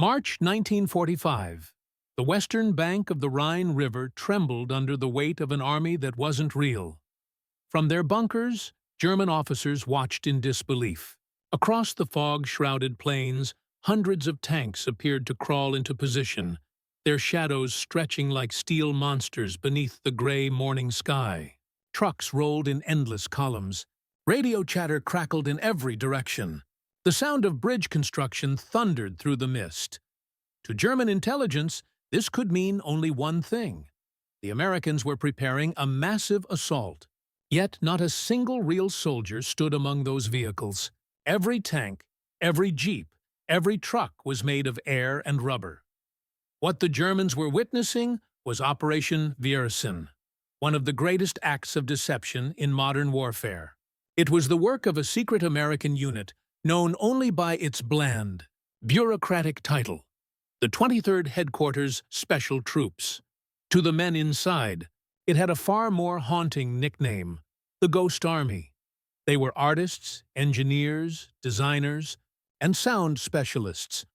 March 1945. The western bank of the Rhine River trembled under the weight of an army that wasn't real. From their bunkers, German officers watched in disbelief. Across the fog-shrouded plains, hundreds of tanks appeared to crawl into position, their shadows stretching like steel monsters beneath the gray morning sky. Trucks rolled in endless columns. Radio chatter crackled in every direction. The sound of bridge construction thundered through the mist. To German intelligence, this could mean only one thing. The Americans were preparing a massive assault. Yet not a single real soldier stood among those vehicles. Every tank, every jeep, every truck was made of air and rubber. What the Germans were witnessing was Operation Viersen, one of the greatest acts of deception in modern warfare. It was the work of a secret American unit known only by its bland, bureaucratic title, the 23rd Headquarters Special Troops. To the men inside, it had a far more haunting nickname, the Ghost Army. They were artists, engineers, designers, and sound specialists,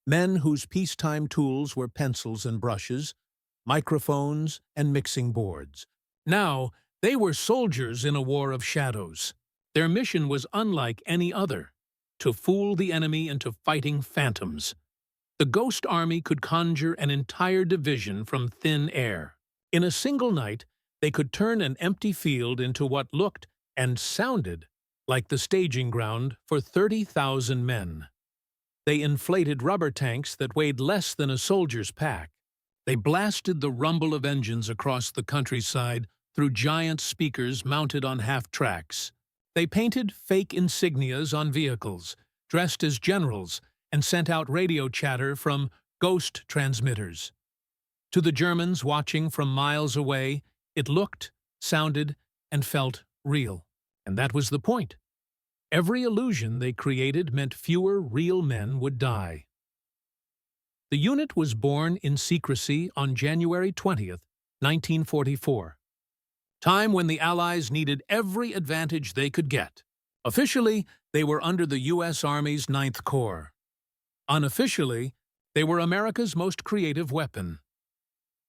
men whose peacetime tools were pencils and brushes, microphones and mixing boards. Now, they were soldiers in a war of shadows. Their mission was unlike any other, to fool the enemy into fighting phantoms. The Ghost Army could conjure an entire division from thin air. In a single night, they could turn an empty field into what looked and sounded like the staging ground for 30,000 men. They inflated rubber tanks that weighed less than a soldier's pack. They blasted the rumble of engines across the countryside through giant speakers mounted on half-tracks. They painted fake insignias on vehicles, dressed as generals, and sent out radio chatter from ghost transmitters. To the Germans watching from miles away, it looked, sounded, and felt real. And that was the point. Every illusion they created meant fewer real men would die. The unit was born in secrecy on January 20th, 1944. Time when the Allies needed every advantage they could get. Officially, they were under the U.S. Army's Ninth Corps. Unofficially, they were America's most creative weapon.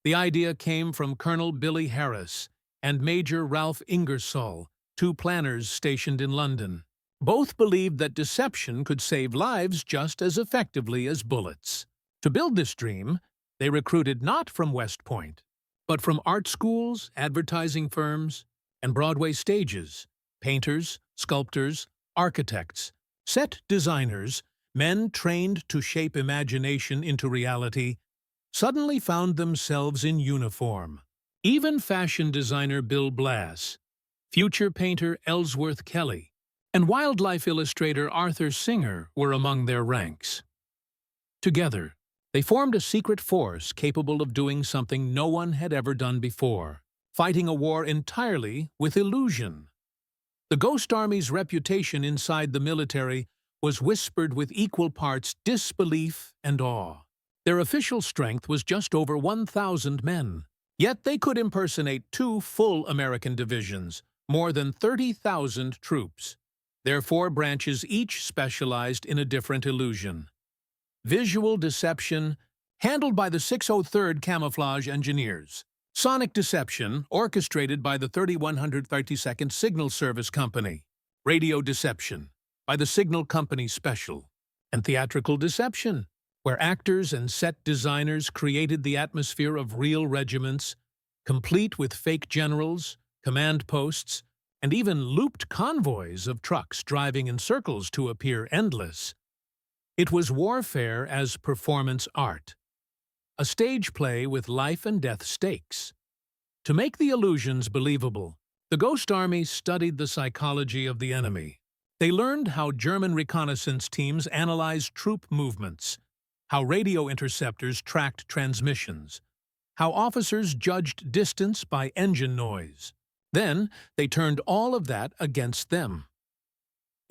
The idea came from Colonel Billy Harris and Major Ralph Ingersoll, two planners stationed in London. Both believed that deception could save lives just as effectively as bullets. To build this dream, they recruited not from West Point, but from art schools, advertising firms, and Broadway stages, painters, sculptors, architects, set designers, men trained to shape imagination into reality, suddenly found themselves in uniform. Even fashion designer Bill Blass, future painter Ellsworth Kelly, and wildlife illustrator Arthur Singer were among their ranks. Together, they formed a secret force capable of doing something no one had ever done before, fighting a war entirely with illusion. The Ghost Army's reputation inside the military was whispered with equal parts disbelief and awe. Their official strength was just over 1,000 men, yet they could impersonate two full American divisions, more than 30,000 troops. Their four branches each specialized in a different illusion. Visual deception, handled by the 603rd Camouflage Engineers. Sonic deception, orchestrated by the 3132nd Signal Service Company. Radio deception, by the Signal Company Special. And theatrical deception, where actors and set designers created the atmosphere of real regiments, complete with fake generals, command posts, and even looped convoys of trucks driving in circles to appear endless. It was warfare as performance art, a stage play with life and death stakes. To make the illusions believable, the Ghost Army studied the psychology of the enemy. They learned how German reconnaissance teams analyzed troop movements, how radio interceptors tracked transmissions, how officers judged distance by engine noise. Then, they turned all of that against them.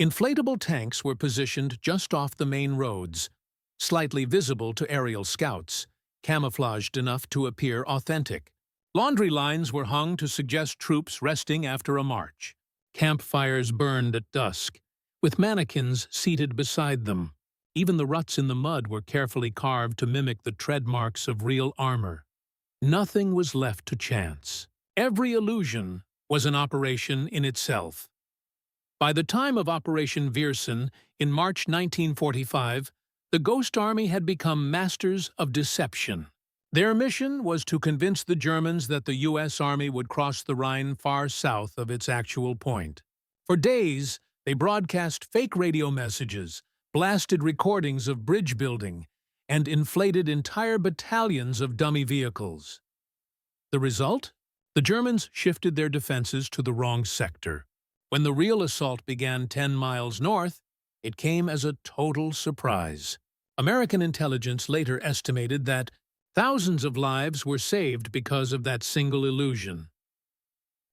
Inflatable tanks were positioned just off the main roads, slightly visible to aerial scouts, camouflaged enough to appear authentic. Laundry lines were hung to suggest troops resting after a march. Campfires burned at dusk, with mannequins seated beside them. Even the ruts in the mud were carefully carved to mimic the tread marks of real armor. Nothing was left to chance. Every illusion was an operation in itself. By the time of Operation Viersen in March 1945, the Ghost Army had become masters of deception. Their mission was to convince the Germans that the U.S. Army would cross the Rhine far south of its actual point. For days, they broadcast fake radio messages, blasted recordings of bridge building, and inflated entire battalions of dummy vehicles. The result? The Germans shifted their defenses to the wrong sector. When the real assault began 10 miles north, it came as a total surprise. American intelligence later estimated that thousands of lives were saved because of that single illusion.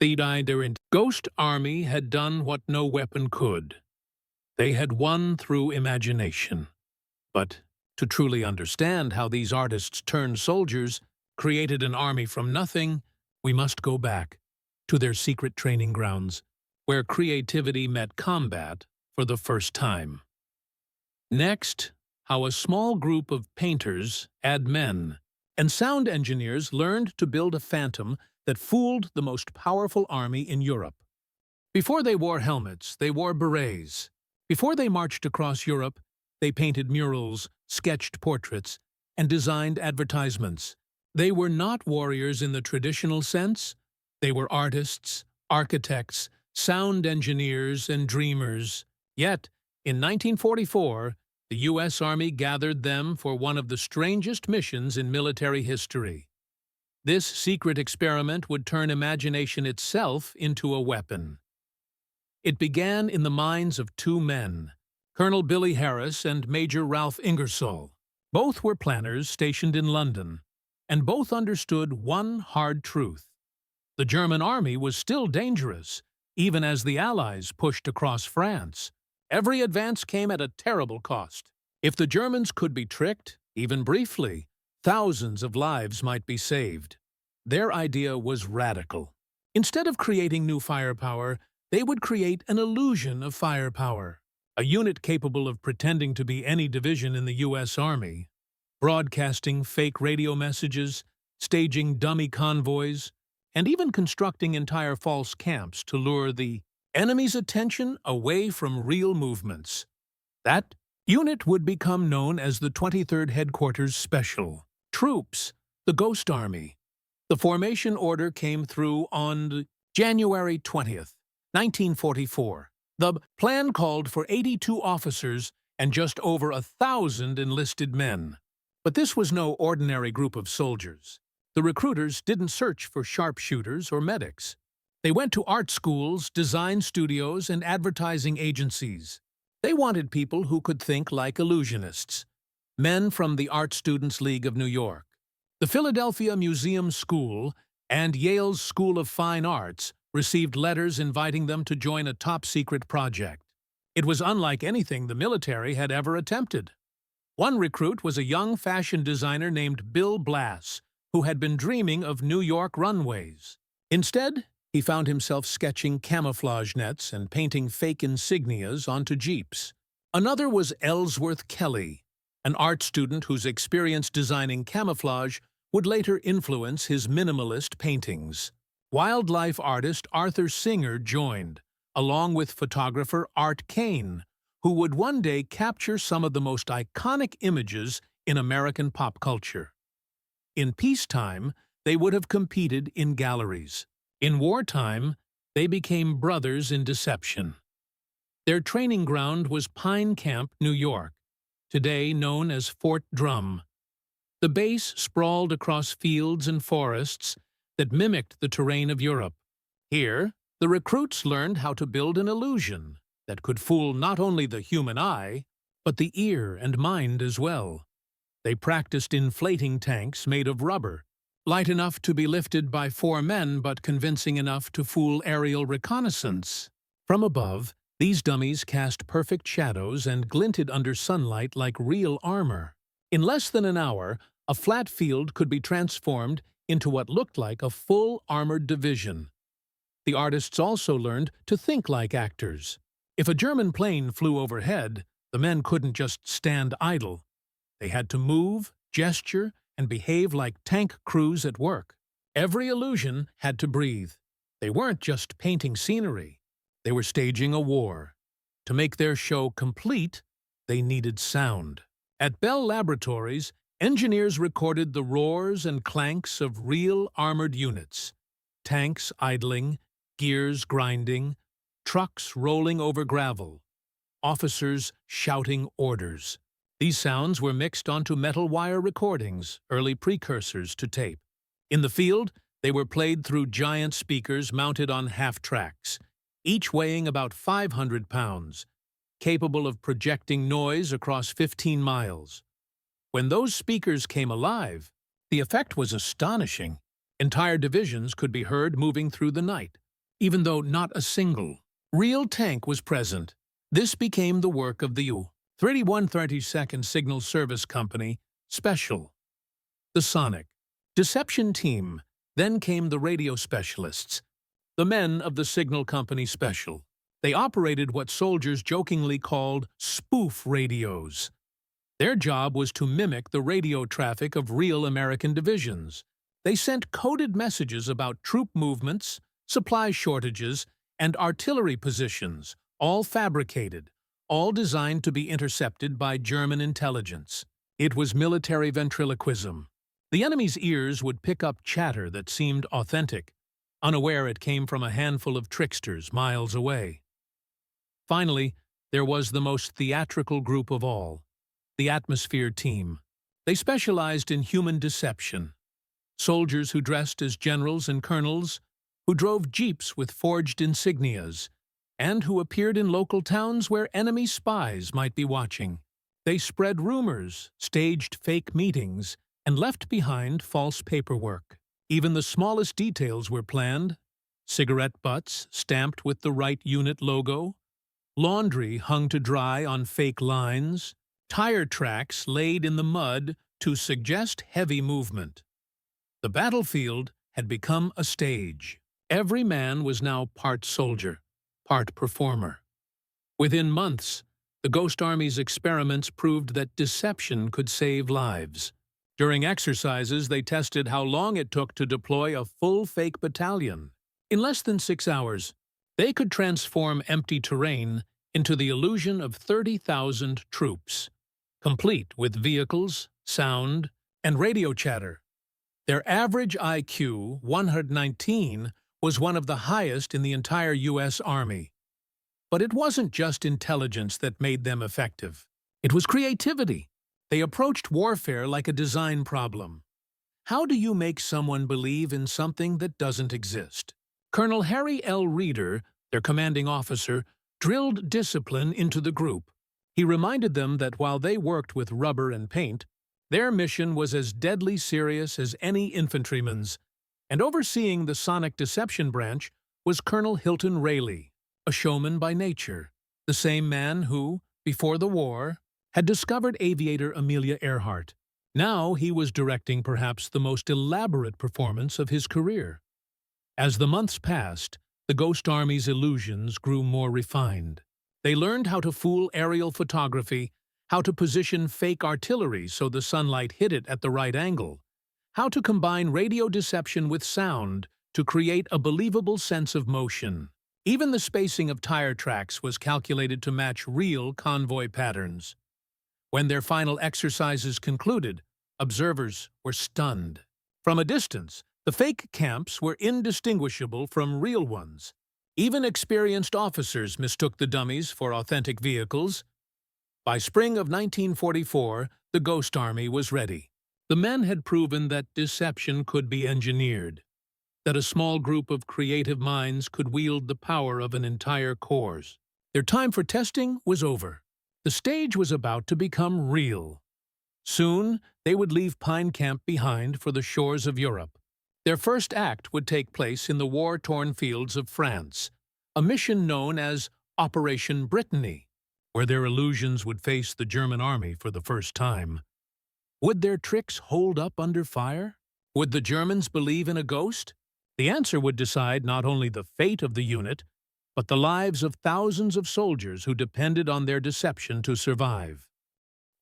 The Ghost Army had done what no weapon could. They had won through imagination. But to truly understand how these artists turned soldiers, created an army from nothing, we must go back to their secret training grounds, where creativity met combat for the first time. Next, how a small group of painters, men, and sound engineers learned to build a phantom that fooled the most powerful army in Europe. Before they wore helmets, they wore berets. Before they marched across Europe, they painted murals, sketched portraits, and designed advertisements. They were not warriors in the traditional sense. They were artists, architects, sound engineers, and dreamers. Yet, in 1944, the U.S. Army gathered them for one of the strangest missions in military history. This secret experiment would turn imagination itself into a weapon. It began in the minds of two men, Colonel Billy Harris and Major Ralph Ingersoll. Both were planners stationed in London, and both understood one hard truth. The German army was still dangerous, even as the Allies pushed across France. Every advance came at a terrible cost. If the Germans could be tricked, even briefly, thousands of lives might be saved. Their idea was radical. Instead of creating new firepower, they would create an illusion of firepower, a unit capable of pretending to be any division in the U.S. Army, broadcasting fake radio messages, staging dummy convoys, and even constructing entire false camps to lure the enemy's attention away from real movements. That unit would become known as the 23rd Headquarters Special Troops, the Ghost Army. The formation order came through on January 20th, 1944. The plan called for 82 officers and just over 1,000 enlisted men. But this was no ordinary group of soldiers. The recruiters didn't search for sharpshooters or medics. They went to art schools, design studios, and advertising agencies. They wanted people who could think like illusionists. Men from the Art Students League of New York, the Philadelphia Museum School, and Yale's School of Fine Arts received letters inviting them to join a top-secret project. It was unlike anything the military had ever attempted. One recruit was a young fashion designer named Bill Blass, who had been dreaming of New York runways. Instead, he found himself sketching camouflage nets and painting fake insignias onto Jeeps. Another was Ellsworth Kelly, an art student whose experience designing camouflage would later influence his minimalist paintings. Wildlife artist Arthur Singer joined, along with photographer Art Kane, who would one day capture some of the most iconic images in American pop culture. In peacetime, they would have competed in galleries. In wartime, they became brothers in deception. Their training ground was Pine Camp, New York, today known as Fort Drum. The base sprawled across fields and forests that mimicked the terrain of Europe. Here, the recruits learned how to build an illusion that could fool not only the human eye, but the ear and mind as well. They practiced inflating tanks made of rubber, light enough to be lifted by 4 men but convincing enough to fool aerial reconnaissance. From above, these dummies cast perfect shadows and glinted under sunlight like real armor. In less than an hour, a flat field could be transformed into what looked like a full armored division. The artists also learned to think like actors. If a German plane flew overhead, the The men couldn't just stand idle. They had to move, gesture, and behave like tank crews at work. Every illusion had to breathe. They weren't just painting scenery. They were staging a war. To make their show complete, they needed sound. At Bell Laboratories, engineers recorded the roars and clanks of real armored units. Tanks idling, gears grinding, trucks rolling over gravel, officers shouting orders. These sounds were mixed onto metal wire recordings, early precursors to tape. In the field, they were played through giant speakers mounted on half-tracks, each weighing about 500 pounds, capable of projecting noise across 15 miles. When those speakers came alive, the effect was astonishing. Entire divisions could be heard moving through the night, even though not a single real tank was present. This became the work of the U-3132nd Signal Service Company, Special. The Sonic Deception Team. Then came the radio specialists, the men of the Signal Company Special. They operated what soldiers jokingly called spoof radios. Their job was to mimic the radio traffic of real American divisions. They sent coded messages about troop movements, supply shortages, and artillery positions, all fabricated, all designed to be intercepted by German intelligence. It was military ventriloquism. The enemy's ears would pick up chatter that seemed authentic, unaware it came from a handful of tricksters miles away. Finally, there was the most theatrical group of all, the Atmosphere Team. They specialized in human deception. Soldiers who dressed as generals and colonels, who drove jeeps with forged insignias, and who appeared in local towns where enemy spies might be watching. They spread rumors, staged fake meetings, and left behind false paperwork. Even the smallest details were planned: cigarette butts stamped with the right unit logo, laundry hung to dry on fake lines, tire tracks laid in the mud to suggest heavy movement. The battlefield had become a stage. Every man was now part soldier, part performer. Within months, the Ghost Army's experiments proved that deception could save lives. During exercises, they tested how long it took to deploy a full fake battalion. In less than 6 hours, they could transform empty terrain into the illusion of 30,000 troops, complete with vehicles, sound, and radio chatter. Their average IQ, 119, was one of the highest in the entire U.S. Army. But it wasn't just intelligence that made them effective. It was creativity. They approached warfare like a design problem. How do you make someone believe in something that doesn't exist? Colonel Harry L. Reeder, their commanding officer, drilled discipline into the group. He reminded them that while they worked with rubber and paint, their mission was as deadly serious as any infantryman's. And overseeing the Sonic Deception Branch was Colonel Hilton Rayleigh, a showman by nature, the same man who, before the war, had discovered aviator Amelia Earhart. Now he was directing perhaps the most elaborate performance of his career. As the months passed, the Ghost Army's illusions grew more refined. They learned how to fool aerial photography, how to position fake artillery so the sunlight hit it at the right angle, how to combine radio deception with sound to create a believable sense of motion. Even the spacing of tire tracks was calculated to match real convoy patterns. When their final exercises concluded, observers were stunned. From a distance, the fake camps were indistinguishable from real ones. Even experienced officers mistook the dummies for authentic vehicles. By spring of 1944, the Ghost Army was ready. The men had proven that deception could be engineered, that a small group of creative minds could wield the power of an entire corps. Their time for testing was over. The stage was about to become real. Soon, they would leave Pine Camp behind for the shores of Europe. Their first act would take place in the war-torn fields of France, a mission known as Operation Brittany, where their illusions would face the German army for the first time. Would their tricks hold up under fire? Would the Germans believe in a ghost? The answer would decide not only the fate of the unit, but the lives of thousands of soldiers who depended on their deception to survive.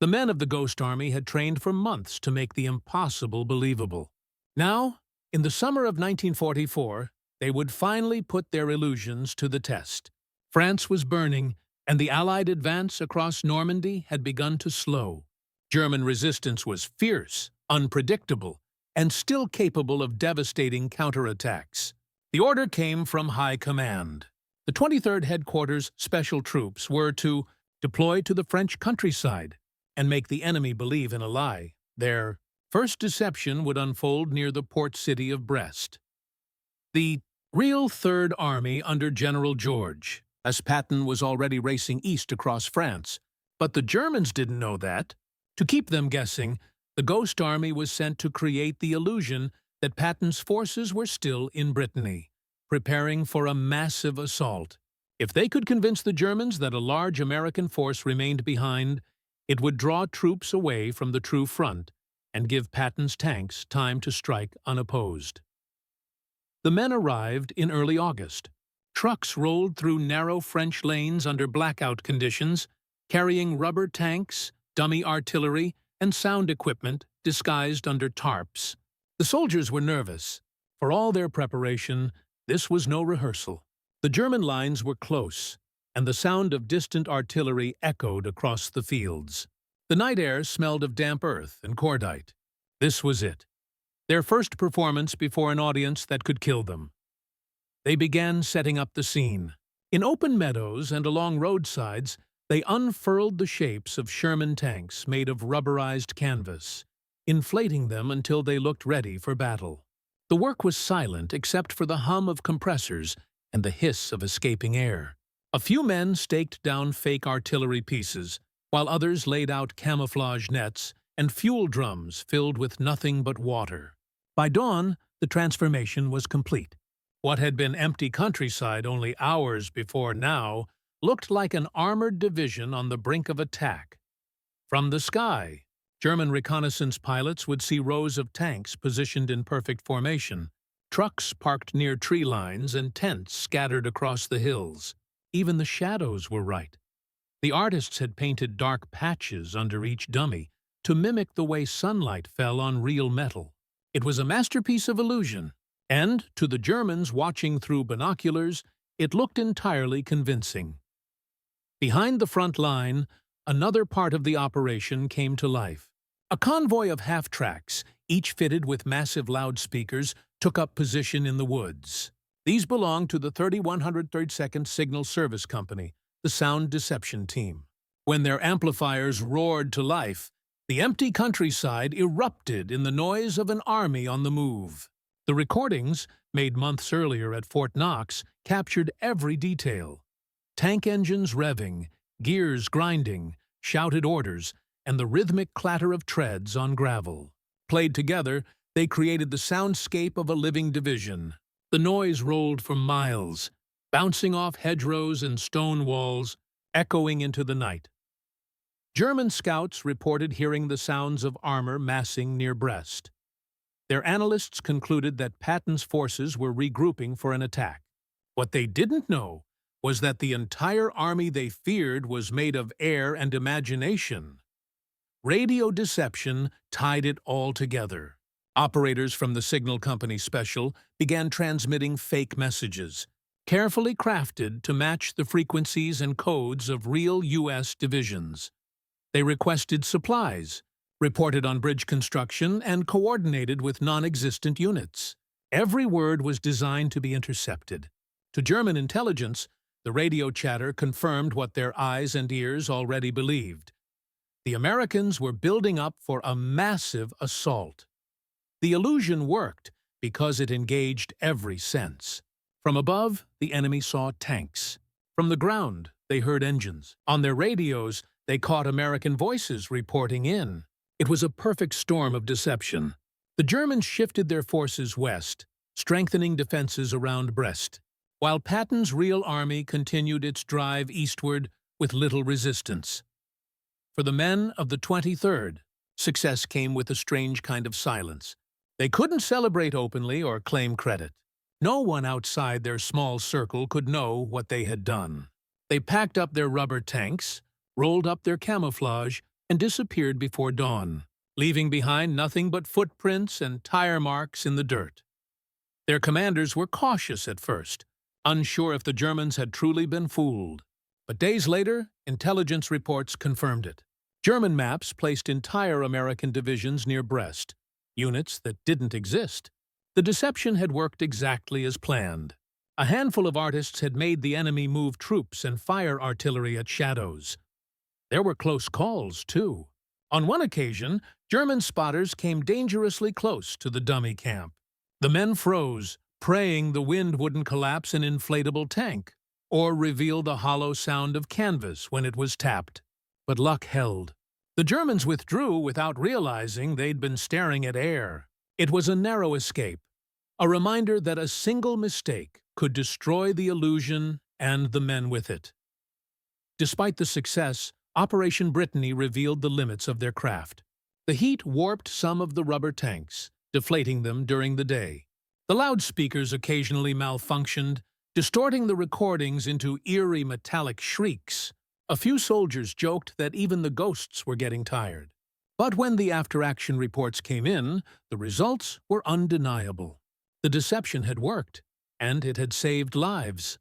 The men of the Ghost Army had trained for months to make the impossible believable. Now, in the summer of 1944, they would finally put their illusions to the test. France was burning, and the Allied advance across Normandy had begun to slow. German resistance was fierce, unpredictable, and still capable of devastating counterattacks. The order came from High Command. The 23rd Headquarters Special Troops were to deploy to the French countryside and make the enemy believe in a lie. Their first deception would unfold near the port city of Brest. The real Third Army under General George, as Patton was already racing east across France. But the Germans didn't know that. To keep them guessing, the Ghost Army was sent to create the illusion that Patton's forces were still in Brittany, preparing for a massive assault. If they could convince the Germans that a large American force remained behind, it would draw troops away from the true front and give Patton's tanks time to strike unopposed. The men arrived in early August. Trucks rolled through narrow French lanes under blackout conditions, carrying rubber tanks, dummy artillery, and sound equipment disguised under tarps. The soldiers were nervous. For all their preparation, this was no rehearsal. The German lines were close, and the sound of distant artillery echoed across the fields. The night air smelled of damp earth and cordite. This was it. Their first performance before an audience that could kill them. They began setting up the scene. In open meadows and along roadsides, they unfurled the shapes of Sherman tanks made of rubberized canvas, inflating them until they looked ready for battle. The work was silent except for the hum of compressors and the hiss of escaping air. A few men staked down fake artillery pieces, while others laid out camouflage nets and fuel drums filled with nothing but water. By dawn, the transformation was complete. What had been empty countryside only hours before now looked like an armored division on the brink of attack. From the sky, German reconnaissance pilots would see rows of tanks positioned in perfect formation, trucks parked near tree lines, and tents scattered across the hills. Even the shadows were right. The artists had painted dark patches under each dummy to mimic the way sunlight fell on real metal. It was a masterpiece of illusion, and, to the Germans watching through binoculars, it looked entirely convincing. Behind the front line, another part of the operation came to life. A convoy of half-tracks, each fitted with massive loudspeakers, took up position in the woods. These belonged to the 3132nd Signal Service Company, the sound deception team. When their amplifiers roared to life, the empty countryside erupted in the noise of an army on the move. The recordings, made months earlier at Fort Knox, captured every detail. Tank engines revving, gears grinding, shouted orders, and the rhythmic clatter of treads on gravel. Played together, they created the soundscape of a living division. The noise rolled for miles, bouncing off hedgerows and stone walls, echoing into the night. German scouts reported hearing the sounds of armor massing near Brest. Their analysts concluded that Patton's forces were regrouping for an attack. What they didn't know was that the entire army they feared was made of air and imagination. Radio deception tied it all together. Operators from the Signal Company Special began transmitting fake messages, carefully crafted to match the frequencies and codes of real U.S. divisions. They requested supplies, reported on bridge construction, and coordinated with non-existent units. Every word was designed to be intercepted. To German intelligence, the radio chatter confirmed what their eyes and ears already believed. The Americans were building up for a massive assault. The illusion worked because it engaged every sense. From above, the enemy saw tanks. From the ground, they heard engines. On their radios, they caught American voices reporting in. It was a perfect storm of deception. The Germans shifted their forces west, strengthening defenses around Brest, while Patton's real army continued its drive eastward with little resistance. For the men of the 23rd, success came with a strange kind of silence. They couldn't celebrate openly or claim credit. No one outside their small circle could know what they had done. They packed up their rubber tanks, rolled up their camouflage, and disappeared before dawn, leaving behind nothing but footprints and tire marks in the dirt. Their commanders were cautious at first, unsure if the Germans had truly been fooled. But days later, intelligence reports confirmed it. German maps placed entire American divisions near Brest, units that didn't exist. The deception had worked exactly as planned. A handful of artists had made the enemy move troops and fire artillery at shadows. There were close calls, too. On one occasion, German spotters came dangerously close to the dummy camp. The men froze, praying the wind wouldn't collapse an inflatable tank or reveal the hollow sound of canvas when it was tapped. But luck held. The Germans withdrew without realizing they'd been staring at air. It was a narrow escape, a reminder that a single mistake could destroy the illusion and the men with it. Despite the success, Operation Brittany revealed the limits of their craft. The heat warped some of the rubber tanks, deflating them during the day. The loudspeakers occasionally malfunctioned, distorting the recordings into eerie metallic shrieks. A few soldiers joked that even the ghosts were getting tired. But when the after-action reports came in, the results were undeniable. The deception had worked, and it had saved lives.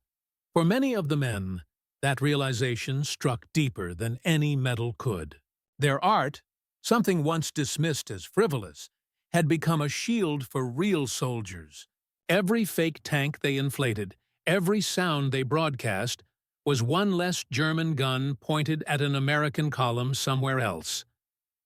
For many of the men, that realization struck deeper than any medal could. Their art, something once dismissed as frivolous, had become a shield for real soldiers. Every fake tank they inflated, every sound they broadcast, was one less German gun pointed at an American column somewhere else.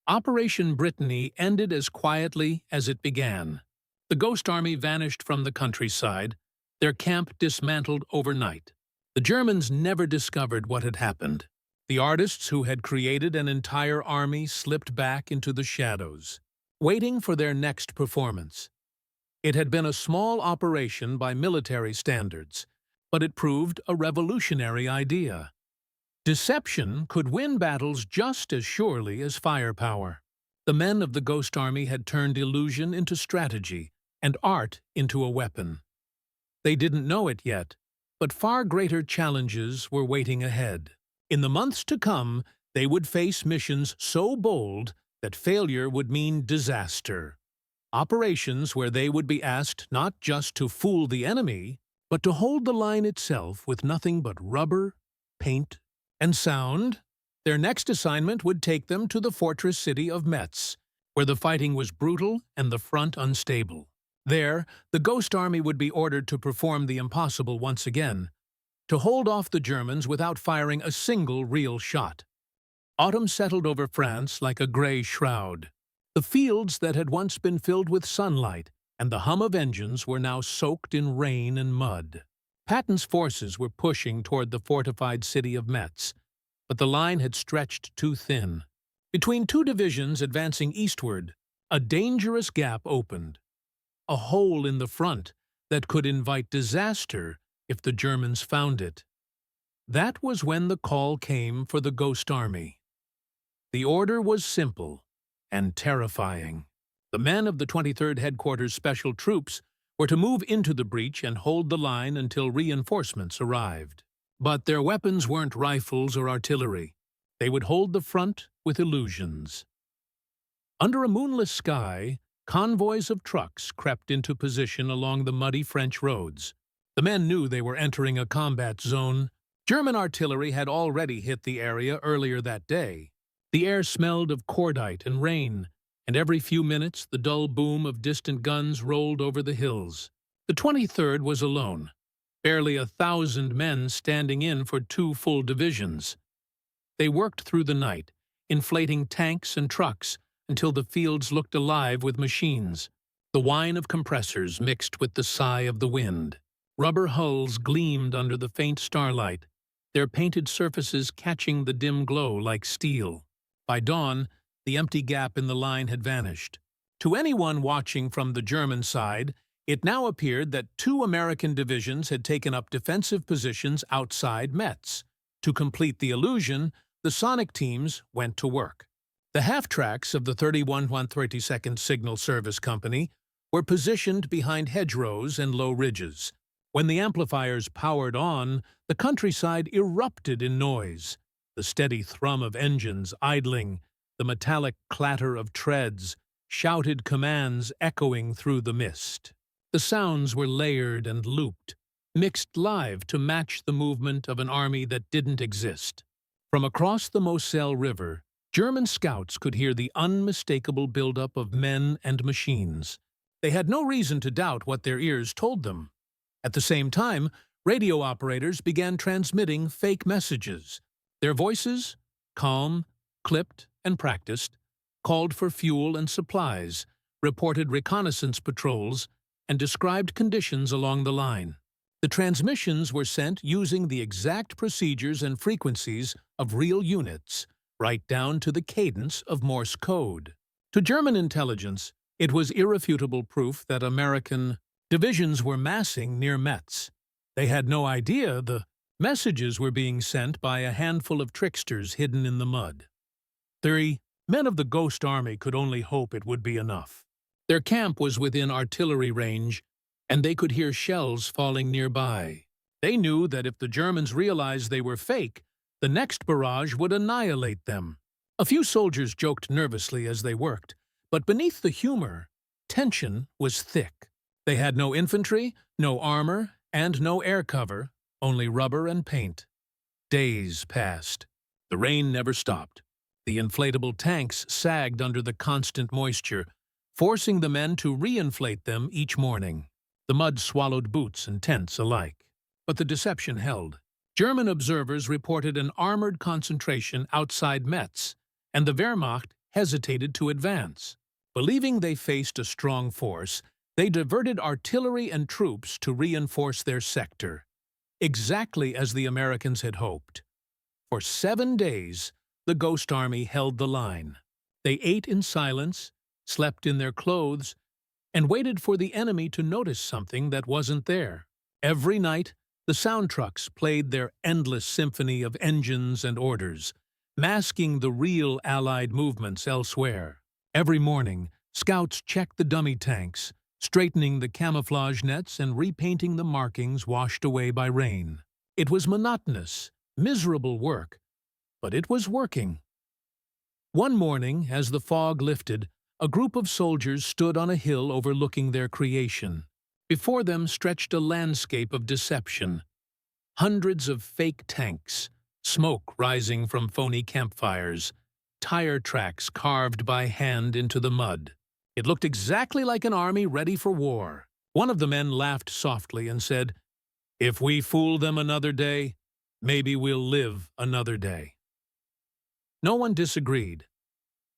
Operation Brittany ended as quietly as it began. The Ghost Army vanished from the countryside, their camp dismantled overnight. The Germans never discovered what had happened. The artists who had created an entire army slipped back into the shadows, waiting for their next performance. It had been a small operation by military standards, but it proved a revolutionary idea. Deception could win battles just as surely as firepower. The men of the Ghost Army had turned illusion into strategy and art into a weapon. They didn't know it yet, but far greater challenges were waiting ahead. In the months to come, they would face missions so bold that failure would mean disaster. Operations where they would be asked not just to fool the enemy, but to hold the line itself with nothing but rubber, paint, and sound. Their next assignment would take them to the fortress city of Metz, where the fighting was brutal and the front unstable. There, the Ghost Army would be ordered to perform the impossible once again, to hold off the Germans without firing a single real shot. Autumn settled over France like a gray shroud. The fields that had once been filled with sunlight and the hum of engines were now soaked in rain and mud. Patton's forces were pushing toward the fortified city of Metz, but the line had stretched too thin. Between two divisions advancing eastward, a dangerous gap opened, a hole in the front that could invite disaster if the Germans found it. That was when the call came for the Ghost Army. The order was simple and terrifying. The men of the 23rd Headquarters Special Troops were to move into the breach and hold the line until reinforcements arrived. But their weapons weren't rifles or artillery. They would hold the front with illusions. Under a moonless sky, convoys of trucks crept into position along the muddy French roads. The men knew they were entering a combat zone. German artillery had already hit the area earlier that day. The air smelled of cordite and rain, and every few minutes the dull boom of distant guns rolled over the hills. The 23rd was alone, barely 1,000 men standing in for 2 full divisions. They worked through the night, inflating tanks and trucks until the fields looked alive with machines. The whine of compressors mixed with the sigh of the wind. Rubber hulls gleamed under the faint starlight, their painted surfaces catching the dim glow like steel. By dawn, the empty gap in the line had vanished. To anyone watching from the German side, it now appeared that 2 American divisions had taken up defensive positions outside Metz. To complete the illusion, the sonic teams went to work. The half-tracks of the 31 132nd Signal Service Company were positioned behind hedgerows and low ridges. When the amplifiers powered on, the countryside erupted in noise. The steady thrum of engines idling, the metallic clatter of treads, shouted commands echoing through the mist. The sounds were layered and looped, mixed live to match the movement of an army that didn't exist. From across the Moselle River, German scouts could hear the unmistakable buildup of men and machines. They had no reason to doubt what their ears told them. At the same time, radio operators began transmitting fake messages. Their voices, calm, clipped, and practiced, called for fuel and supplies, reported reconnaissance patrols, and described conditions along the line. The transmissions were sent using the exact procedures and frequencies of real units, right down to the cadence of Morse code. To German intelligence, it was irrefutable proof that American divisions were massing near Metz. They had no idea the messages were being sent by a handful of tricksters hidden in the mud. The men of the Ghost Army could only hope it would be enough. Their camp was within artillery range, and they could hear shells falling nearby. They knew that if the Germans realized they were fake, the next barrage would annihilate them. A few soldiers joked nervously as they worked, but beneath the humor, tension was thick. They had no infantry, no armor, and no air cover, only rubber and paint. Days passed. The rain never stopped. The inflatable tanks sagged under the constant moisture, forcing the men to reinflate them each morning. The mud swallowed boots and tents alike. But the deception held. German observers reported an armored concentration outside Metz, and the Wehrmacht hesitated to advance. Believing they faced a strong force, they diverted artillery and troops to reinforce their sector, exactly as the Americans had hoped. For 7 days, the Ghost Army held the line. They ate in silence, slept in their clothes, and waited for the enemy to notice something that wasn't there. Every night, the sound trucks played their endless symphony of engines and orders, masking the real Allied movements elsewhere. Every morning, scouts checked the dummy tanks, straightening the camouflage nets and repainting the markings washed away by rain. It was monotonous, miserable work, but it was working. One morning, as the fog lifted, a group of soldiers stood on a hill overlooking their creation. Before them stretched a landscape of deception. Hundreds of fake tanks, smoke rising from phony campfires, tire tracks carved by hand into the mud. It looked exactly like an army ready for war. One of the men laughed softly and said, "If we fool them another day, maybe we'll live another day." No one disagreed.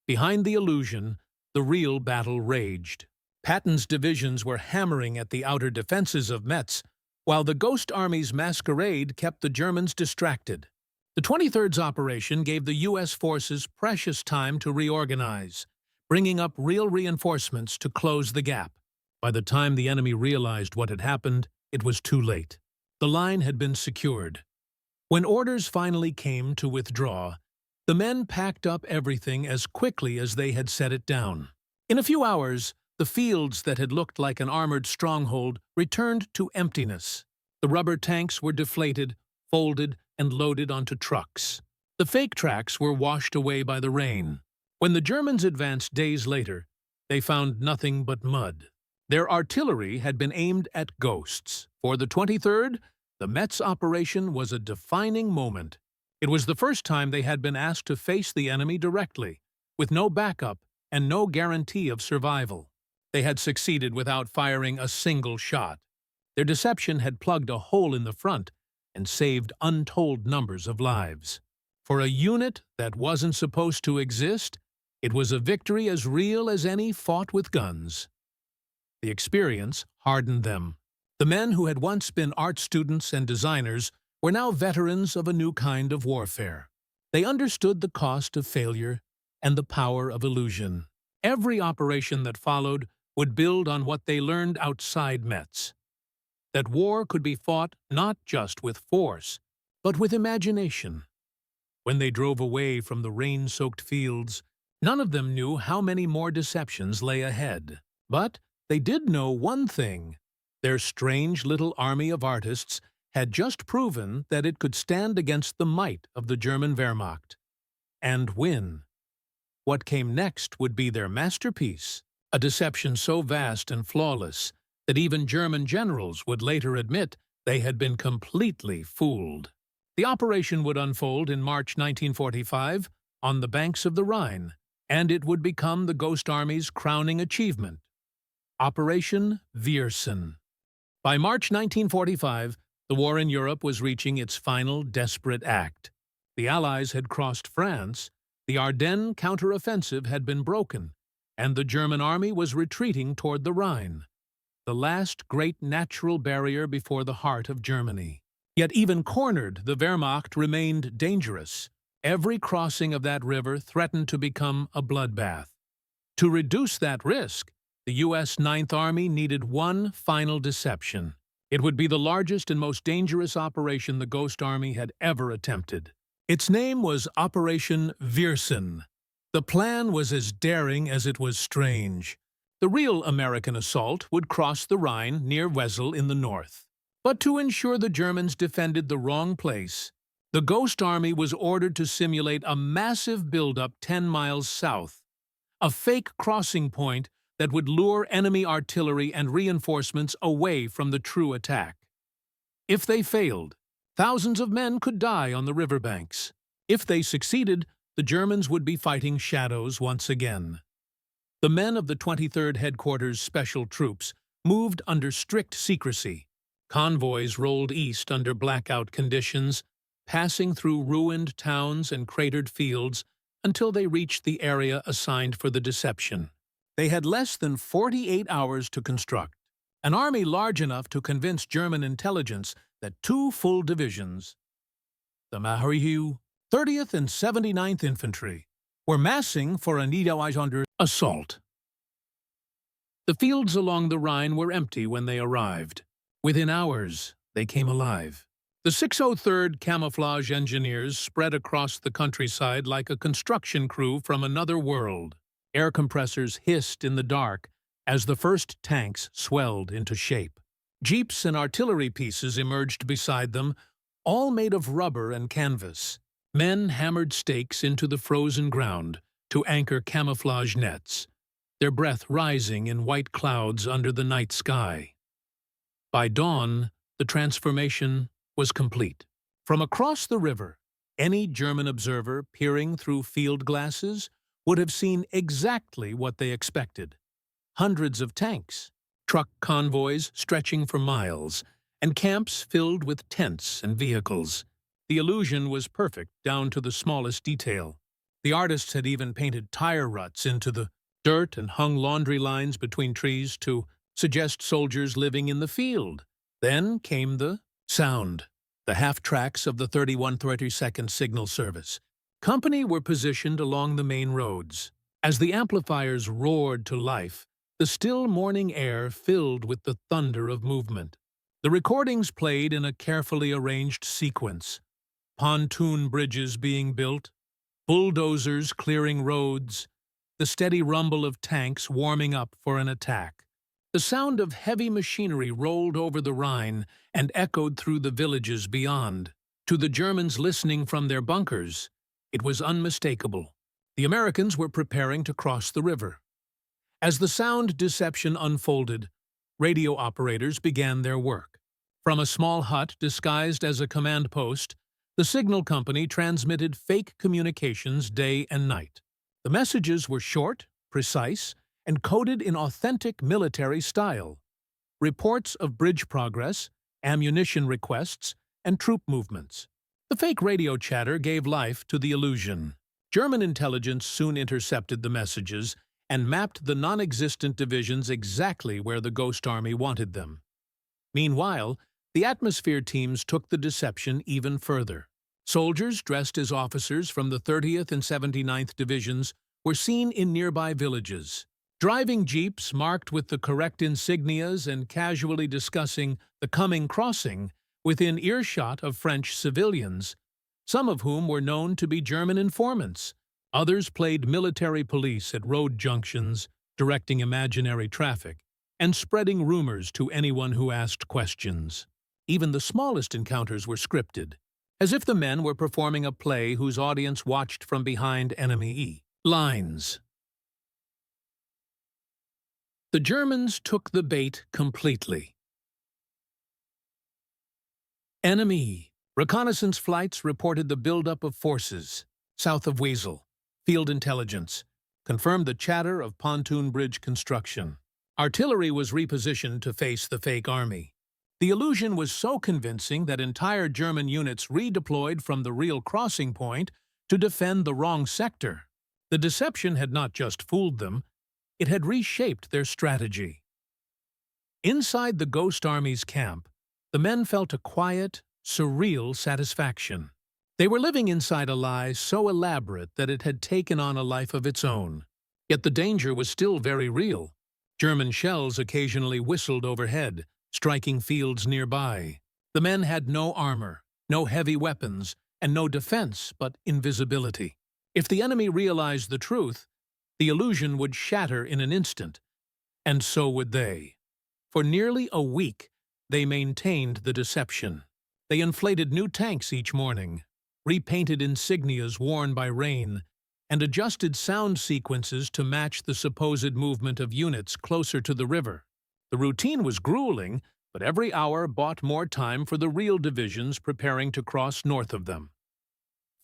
Behind the illusion, the real battle raged. Patton's divisions were hammering at the outer defenses of Metz, while the Ghost Army's masquerade kept the Germans distracted. The 23rd's operation gave the U.S. forces precious time to reorganize, bringing up real reinforcements to close the gap. By the time the enemy realized what had happened, it was too late. The line had been secured. When orders finally came to withdraw, the men packed up everything as quickly as they had set it down. In a few hours, the fields that had looked like an armored stronghold returned to emptiness. The rubber tanks were deflated, folded, and loaded onto trucks. The fake tracks were washed away by the rain. When the Germans advanced days later, they found nothing but mud. Their artillery had been aimed at ghosts. For the 23rd, the Metz operation was a defining moment. It was the first time they had been asked to face the enemy directly, with no backup and no guarantee of survival. They had succeeded without firing a single shot. Their deception had plugged a hole in the front and saved untold numbers of lives. For a unit that wasn't supposed to exist, it was a victory as real as any fought with guns. The experience hardened them. The men who had once been art students and designers were now veterans of a new kind of warfare. They understood the cost of failure and the power of illusion. Every operation that followed would build on what they learned outside Metz. That war could be fought not just with force, but with imagination. When they drove away from the rain-soaked fields, none of them knew how many more deceptions lay ahead. But They did know one thing. Their strange little army of artists had just proven that it could stand against the might of the German Wehrmacht and win. What came next would be their masterpiece, a deception so vast and flawless that even German generals would later admit they had been completely fooled. The operation would unfold in March 1945 on the banks of the Rhine, and it would become the Ghost Army's crowning achievement, Operation Viersen. By March 1945, the war in Europe was reaching its final desperate act. The Allies had crossed France, the Ardennes counteroffensive had been broken, and the German army was retreating toward the Rhine, the last great natural barrier before the heart of Germany. Yet even cornered, the Wehrmacht remained dangerous. Every crossing of that river threatened to become a bloodbath. To reduce that risk, the U.S. Ninth Army needed one final deception. It would be the largest and most dangerous operation the Ghost Army had ever attempted. Its name was Operation Viersen. The plan was as daring as it was strange. The real American assault would cross the Rhine near Wesel in the north. But to ensure the Germans defended the wrong place, the Ghost Army was ordered to simulate a massive buildup 10 miles south, a fake crossing point that would lure enemy artillery and reinforcements away from the true attack. If they failed, thousands of men could die on the riverbanks. If they succeeded, the Germans would be fighting shadows once again. The men of the 23rd Headquarters Special Troops moved under strict secrecy. Convoys rolled east under blackout conditions, passing through ruined towns and cratered fields until they reached the area assigned for the deception. They had less than 48 hours to construct, an army large enough to convince German intelligence that 2 full divisions, the Mahariu 30th and 79th Infantry, were massing for a Niederlande assault. The fields along the Rhine were empty when they arrived. Within hours, they came alive. The 603rd Camouflage Engineers spread across the countryside like a construction crew from another world. Air compressors hissed in the dark as the first tanks swelled into shape. Jeeps and artillery pieces emerged beside them, all made of rubber and canvas. Men hammered stakes into the frozen ground to anchor camouflage nets, their breath rising in white clouds under the night sky. By dawn, the transformation was complete. From across the river, any German observer peering through field glasses would have seen exactly what they expected. Hundreds of tanks, truck convoys stretching for miles, and camps filled with tents and vehicles. The illusion was perfect down to the smallest detail. The artists had even painted tire ruts into the dirt and hung laundry lines between trees to suggest soldiers living in the field. Then came the sound, the half-tracks of the 3132nd Signal Service. Company were positioned along the main roads. As the amplifiers roared to life, the still morning air filled with the thunder of movement. The recordings played in a carefully arranged sequence. Pontoon bridges being built, bulldozers clearing roads, the steady rumble of tanks warming up for an attack. The sound of heavy machinery rolled over the Rhine and echoed through the villages beyond. To the Germans listening from their bunkers, it was unmistakable. The Americans were preparing to cross the river. As the sound deception unfolded, radio operators began their work. From a small hut disguised as a command post, the signal company transmitted fake communications day and night. The messages were short, precise, and coded in authentic military style. Reports of bridge progress, ammunition requests, and troop movements. The fake radio chatter gave life to the illusion. German intelligence soon intercepted the messages and mapped the non-existent divisions exactly where the Ghost Army wanted them. Meanwhile, the atmosphere teams took the deception even further. Soldiers dressed as officers from the 30th and 79th Divisions were seen in nearby villages, driving jeeps marked with the correct insignias and casually discussing the coming crossing within earshot of French civilians, some of whom were known to be German informants. Others played military police at road junctions, directing imaginary traffic. and spreading rumors to anyone who asked questions. Even the smallest encounters were scripted, as if the men were performing a play whose audience watched from behind enemy lines. The Germans took the bait completely. Enemy reconnaissance flights reported the buildup of forces south of Wesel. Field intelligence confirmed the chatter of pontoon bridge construction. Artillery was repositioned to face the fake army. The illusion was so convincing that entire German units redeployed from the real crossing point to defend the wrong sector. The deception had not just fooled them, it had reshaped their strategy. Inside the Ghost Army's camp, the men felt a quiet, surreal satisfaction. They were living inside a lie so elaborate that it had taken on a life of its own. Yet the danger was still very real. German shells occasionally whistled overhead, striking fields nearby. The men had no armor, no heavy weapons, and no defense but invisibility. If the enemy realized the truth, the illusion would shatter in an instant, and so would they. For nearly a week, they maintained the deception. They inflated new tanks each morning, repainted insignias worn by rain, and adjusted sound sequences to match the supposed movement of units closer to the river. The routine was grueling, but every hour bought more time for the real divisions preparing to cross north of them.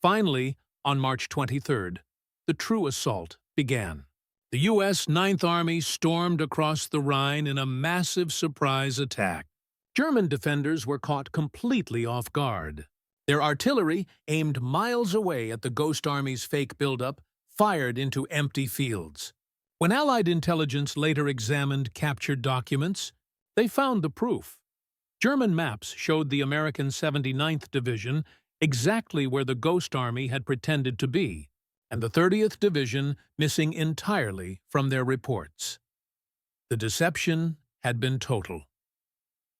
Finally, on March 23rd, the true assault began. The U.S. Ninth Army stormed across the Rhine in a massive surprise attack. German defenders were caught completely off guard. Their artillery, aimed miles away at the Ghost Army's fake buildup, fired into empty fields. When Allied intelligence later examined captured documents, they found the proof. German maps showed the American 79th Division exactly where the Ghost Army had pretended to be, and the 30th Division missing entirely from their reports. The deception had been total.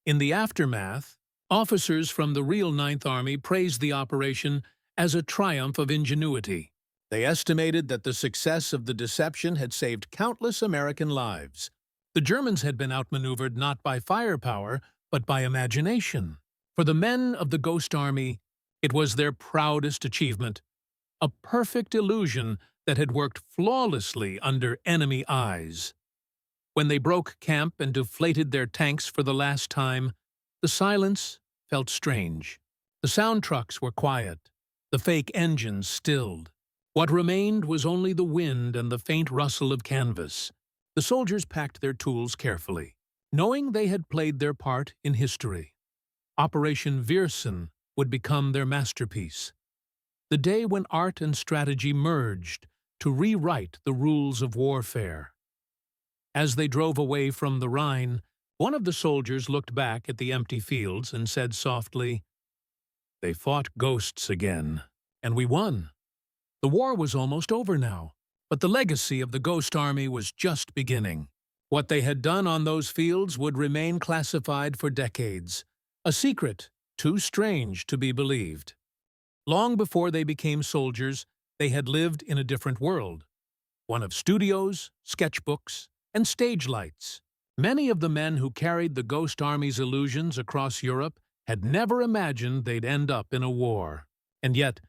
In the aftermath, officers from the real Ninth Army praised the operation as a triumph of ingenuity. They estimated that the success of the deception had saved countless American lives. The Germans had been outmaneuvered not by firepower, but by imagination. For the men of the Ghost Army, it was their proudest achievement, a perfect illusion that had worked flawlessly under enemy eyes. When they broke camp and deflated their tanks for the last time, the silence felt strange. The sound trucks were quiet, the fake engines stilled. What remained was only the wind and the faint rustle of canvas. The soldiers packed their tools carefully, knowing they had played their part in history. Operation Viersen would become their masterpiece. The day when art and strategy merged to rewrite the rules of warfare. As they drove away from the Rhine, one of the soldiers looked back at the empty fields and said softly, "They fought ghosts again, and we won." The war was almost over now, but the legacy of the Ghost Army was just beginning. What they had done on those fields would remain classified for decades, a secret too strange to be believed. Long before they became soldiers, they had lived in a different world, one of studios, sketchbooks, and stage lights. Many of the men who carried the Ghost Army's illusions across Europe had never imagined they'd end up in a war. And yet,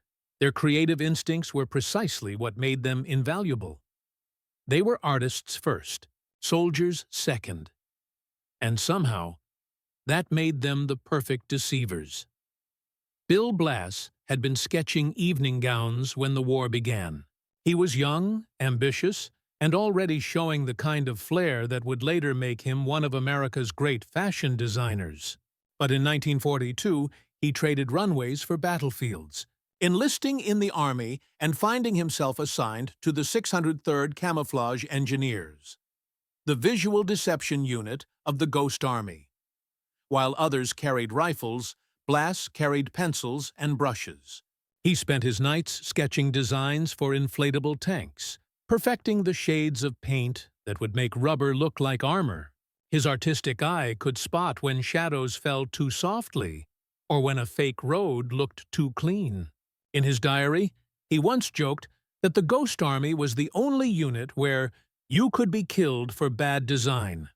their creative instincts were precisely what made them invaluable. They were artists first, soldiers second. And somehow, that made them the perfect deceivers. Bill Blass had been sketching evening gowns when the war began. He was young, ambitious, and already showing the kind of flair that would later make him one of America's great fashion designers. But in 1942, he traded runways for battlefields, enlisting in the Army and finding himself assigned to the 603rd Camouflage Engineers, the visual deception unit of the Ghost Army. While others carried rifles, Blass carried pencils and brushes. He spent his nights sketching designs for inflatable tanks, perfecting the shades of paint that would make rubber look like armor. His artistic eye could spot when shadows fell too softly, or when a fake road looked too clean. In his diary, he once joked that the Ghost Army was the only unit where you could be killed for bad design.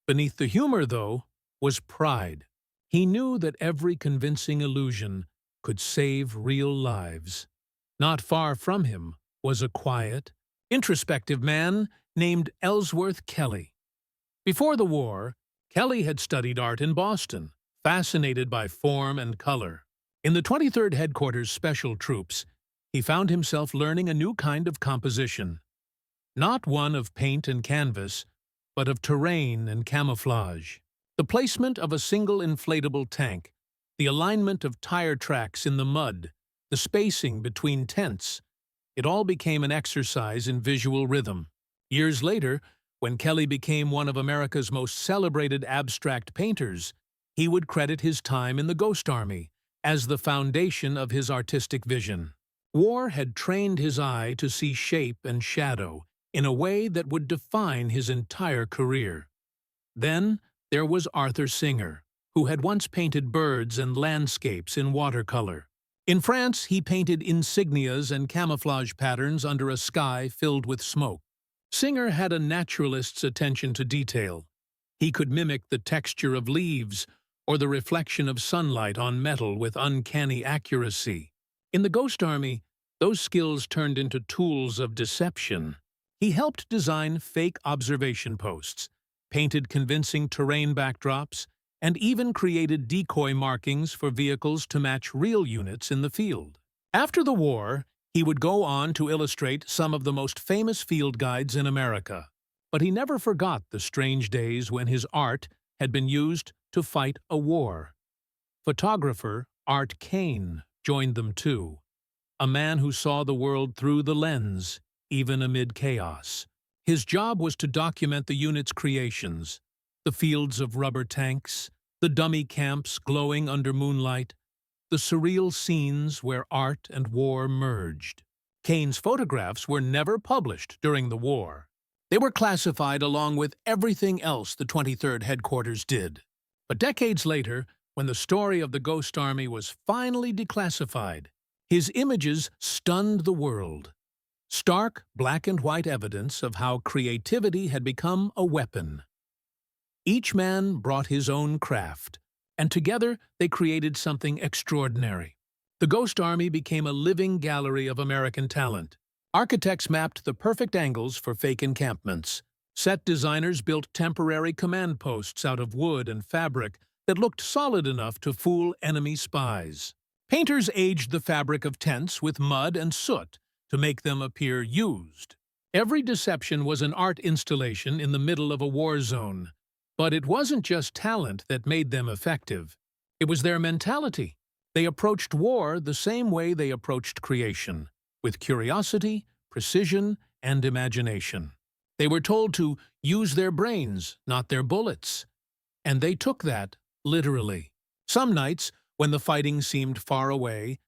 Beneath the humor, though, was pride. He knew that every convincing illusion could save real lives. Not far from him was a quiet, introspective man named Ellsworth Kelly. Before the war, Kelly had studied art in Boston, fascinated by form and color. In the 23rd Headquarters Special Troops, he found himself learning a new kind of composition. Not one of paint and canvas, but of terrain and camouflage. The placement of a single inflatable tank, the alignment of tire tracks in the mud, the spacing between tents, it all became an exercise in visual rhythm. Years later, when Kelly became one of America's most celebrated abstract painters, he would credit his time in the Ghost Army as the foundation of his artistic vision. War had trained his eye to see shape and shadow in a way that would define his entire career. Then there was Arthur Singer, who had once painted birds and landscapes in watercolor. In France, he painted insignias and camouflage patterns under a sky filled with smoke. Singer had a naturalist's attention to detail. He could mimic the texture of leaves or the reflection of sunlight on metal with uncanny accuracy. In the Ghost Army, those skills turned into tools of deception. He helped design fake observation posts, painted convincing terrain backdrops, and even created decoy markings for vehicles to match real units in the field. After the war, he would go on to illustrate some of the most famous field guides in America. But he never forgot the strange days when his art had been used to fight a war. Photographer Art Kane joined them too, a man who saw the world through the lens, even amid chaos. His job was to document the unit's creations, the fields of rubber tanks, the dummy camps glowing under moonlight, the surreal scenes where art and war merged. Kane's photographs were never published during the war. They were classified along with everything else the 23rd Headquarters did. But decades later, when the story of the Ghost Army was finally declassified, his images stunned the world. Stark black and white evidence of how creativity had become a weapon. Each man brought his own craft, and together they created something extraordinary. The Ghost Army became a living gallery of American talent. Architects mapped the perfect angles for fake encampments. Set designers built temporary command posts out of wood and fabric that looked solid enough to fool enemy spies. Painters aged the fabric of tents with mud and soot to make them appear used. Every deception was an art installation in the middle of a war zone. But it wasn't just talent that made them effective. It was their mentality. They approached war the same way they approached creation, with curiosity, precision, and imagination. They were told to use their brains, not their bullets. And they took that literally. Some nights, when the fighting seemed far away,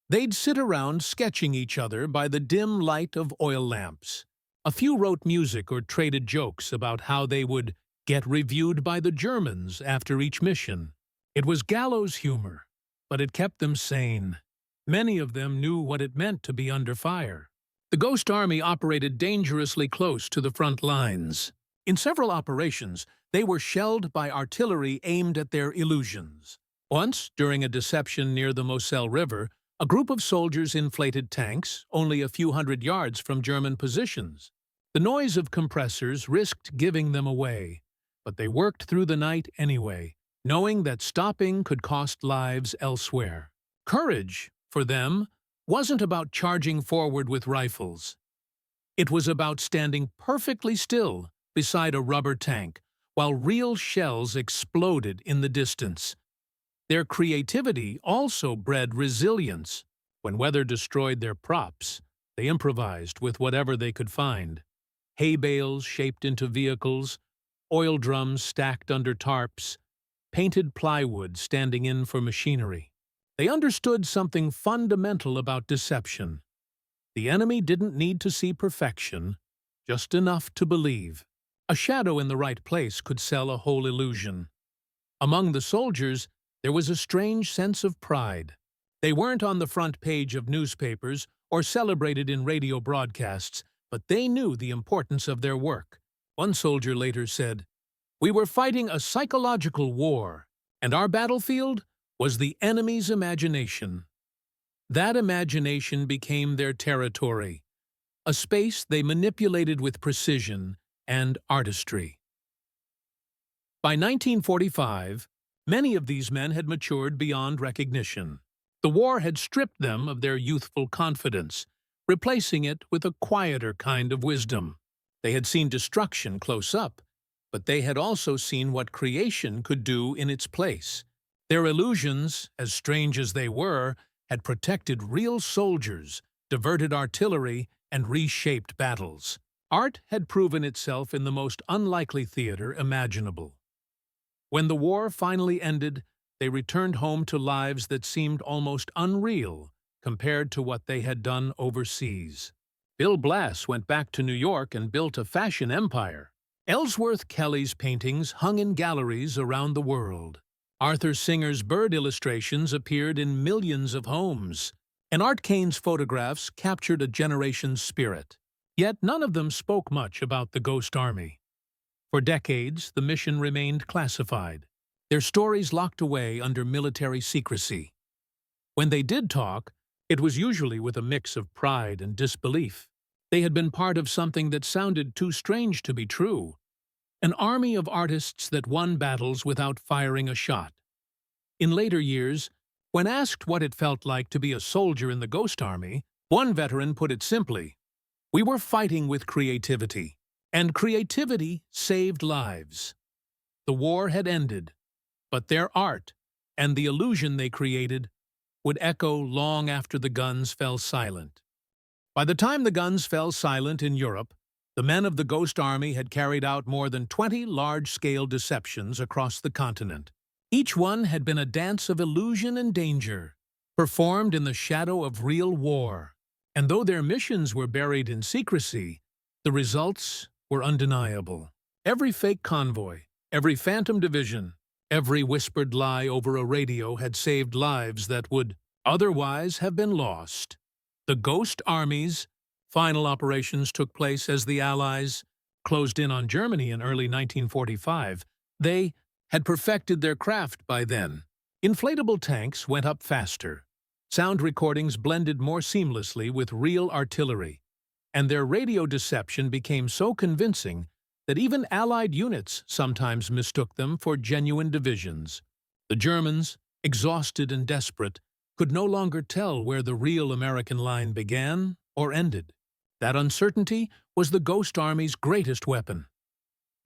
they'd sit around sketching each other by the dim light of oil lamps. A few wrote music or traded jokes about how they would get reviewed by the Germans after each mission. It was gallows humor, but it kept them sane. Many of them knew what it meant to be under fire. The Ghost Army operated dangerously close to the front lines. In several operations, they were shelled by artillery aimed at their illusions. Once, during a deception near the Moselle River, a group of soldiers inflated tanks only a few hundred yards from German positions. The noise of compressors risked giving them away, but they worked through the night anyway, knowing that stopping could cost lives elsewhere. Courage, for them, wasn't about charging forward with rifles. It was about standing perfectly still beside a rubber tank while real shells exploded in the distance. Their creativity also bred resilience. When weather destroyed their props, they improvised with whatever they could find. Hay bales shaped into vehicles, oil drums stacked under tarps, painted plywood standing in for machinery. They understood something fundamental about deception. The enemy didn't need to see perfection, just enough to believe. A shadow in the right place could sell a whole illusion. Among the soldiers, there was a strange sense of pride. They weren't on the front page of newspapers or celebrated in radio broadcasts, but they knew the importance of their work. One soldier later said, We were fighting a psychological war, and our battlefield was the enemy's imagination. That imagination became their territory, a space they manipulated with precision and artistry. By 1945, many of these men had matured beyond recognition. The war had stripped them of their youthful confidence, replacing it with a quieter kind of wisdom. They had seen destruction close up, but they had also seen what creation could do in its place. Their illusions, as strange as they were, had protected real soldiers, diverted artillery, and reshaped battles. Art had proven itself in the most unlikely theater imaginable. When the war finally ended, they returned home to lives that seemed almost unreal compared to what they had done overseas. Bill Blass went back to New York and built a fashion empire. Ellsworth Kelly's paintings hung in galleries around the world. Arthur Singer's bird illustrations appeared in millions of homes, and Art Kane's photographs captured a generation's spirit. Yet none of them spoke much about the Ghost Army. For decades, the mission remained classified, their stories locked away under military secrecy. When they did talk, it was usually with a mix of pride and disbelief. They had been part of something that sounded too strange to be true, an army of artists that won battles without firing a shot. In later years, when asked what it felt like to be a soldier in the Ghost Army, one veteran put it simply, "We were fighting with creativity. And creativity saved lives." The war had ended, but their art and the illusion they created would echo long after the guns fell silent. By the time the guns fell silent in Europe, the men of the Ghost Army had carried out more than 20 large-scale deceptions across the continent. Each one had been a dance of illusion and danger, performed in the shadow of real war. And though their missions were buried in secrecy, the results were undeniable. Every fake convoy, every phantom division, every whispered lie over a radio had saved lives that would otherwise have been lost. The Ghost Army's final operations took place as the Allies closed in on Germany in early 1945. They had perfected their craft by then. Inflatable tanks went up faster. Sound recordings blended more seamlessly with real artillery, and their radio deception became so convincing that even Allied units sometimes mistook them for genuine divisions. The Germans, exhausted and desperate, could no longer tell where the real American line began or ended. That uncertainty was the Ghost Army's greatest weapon.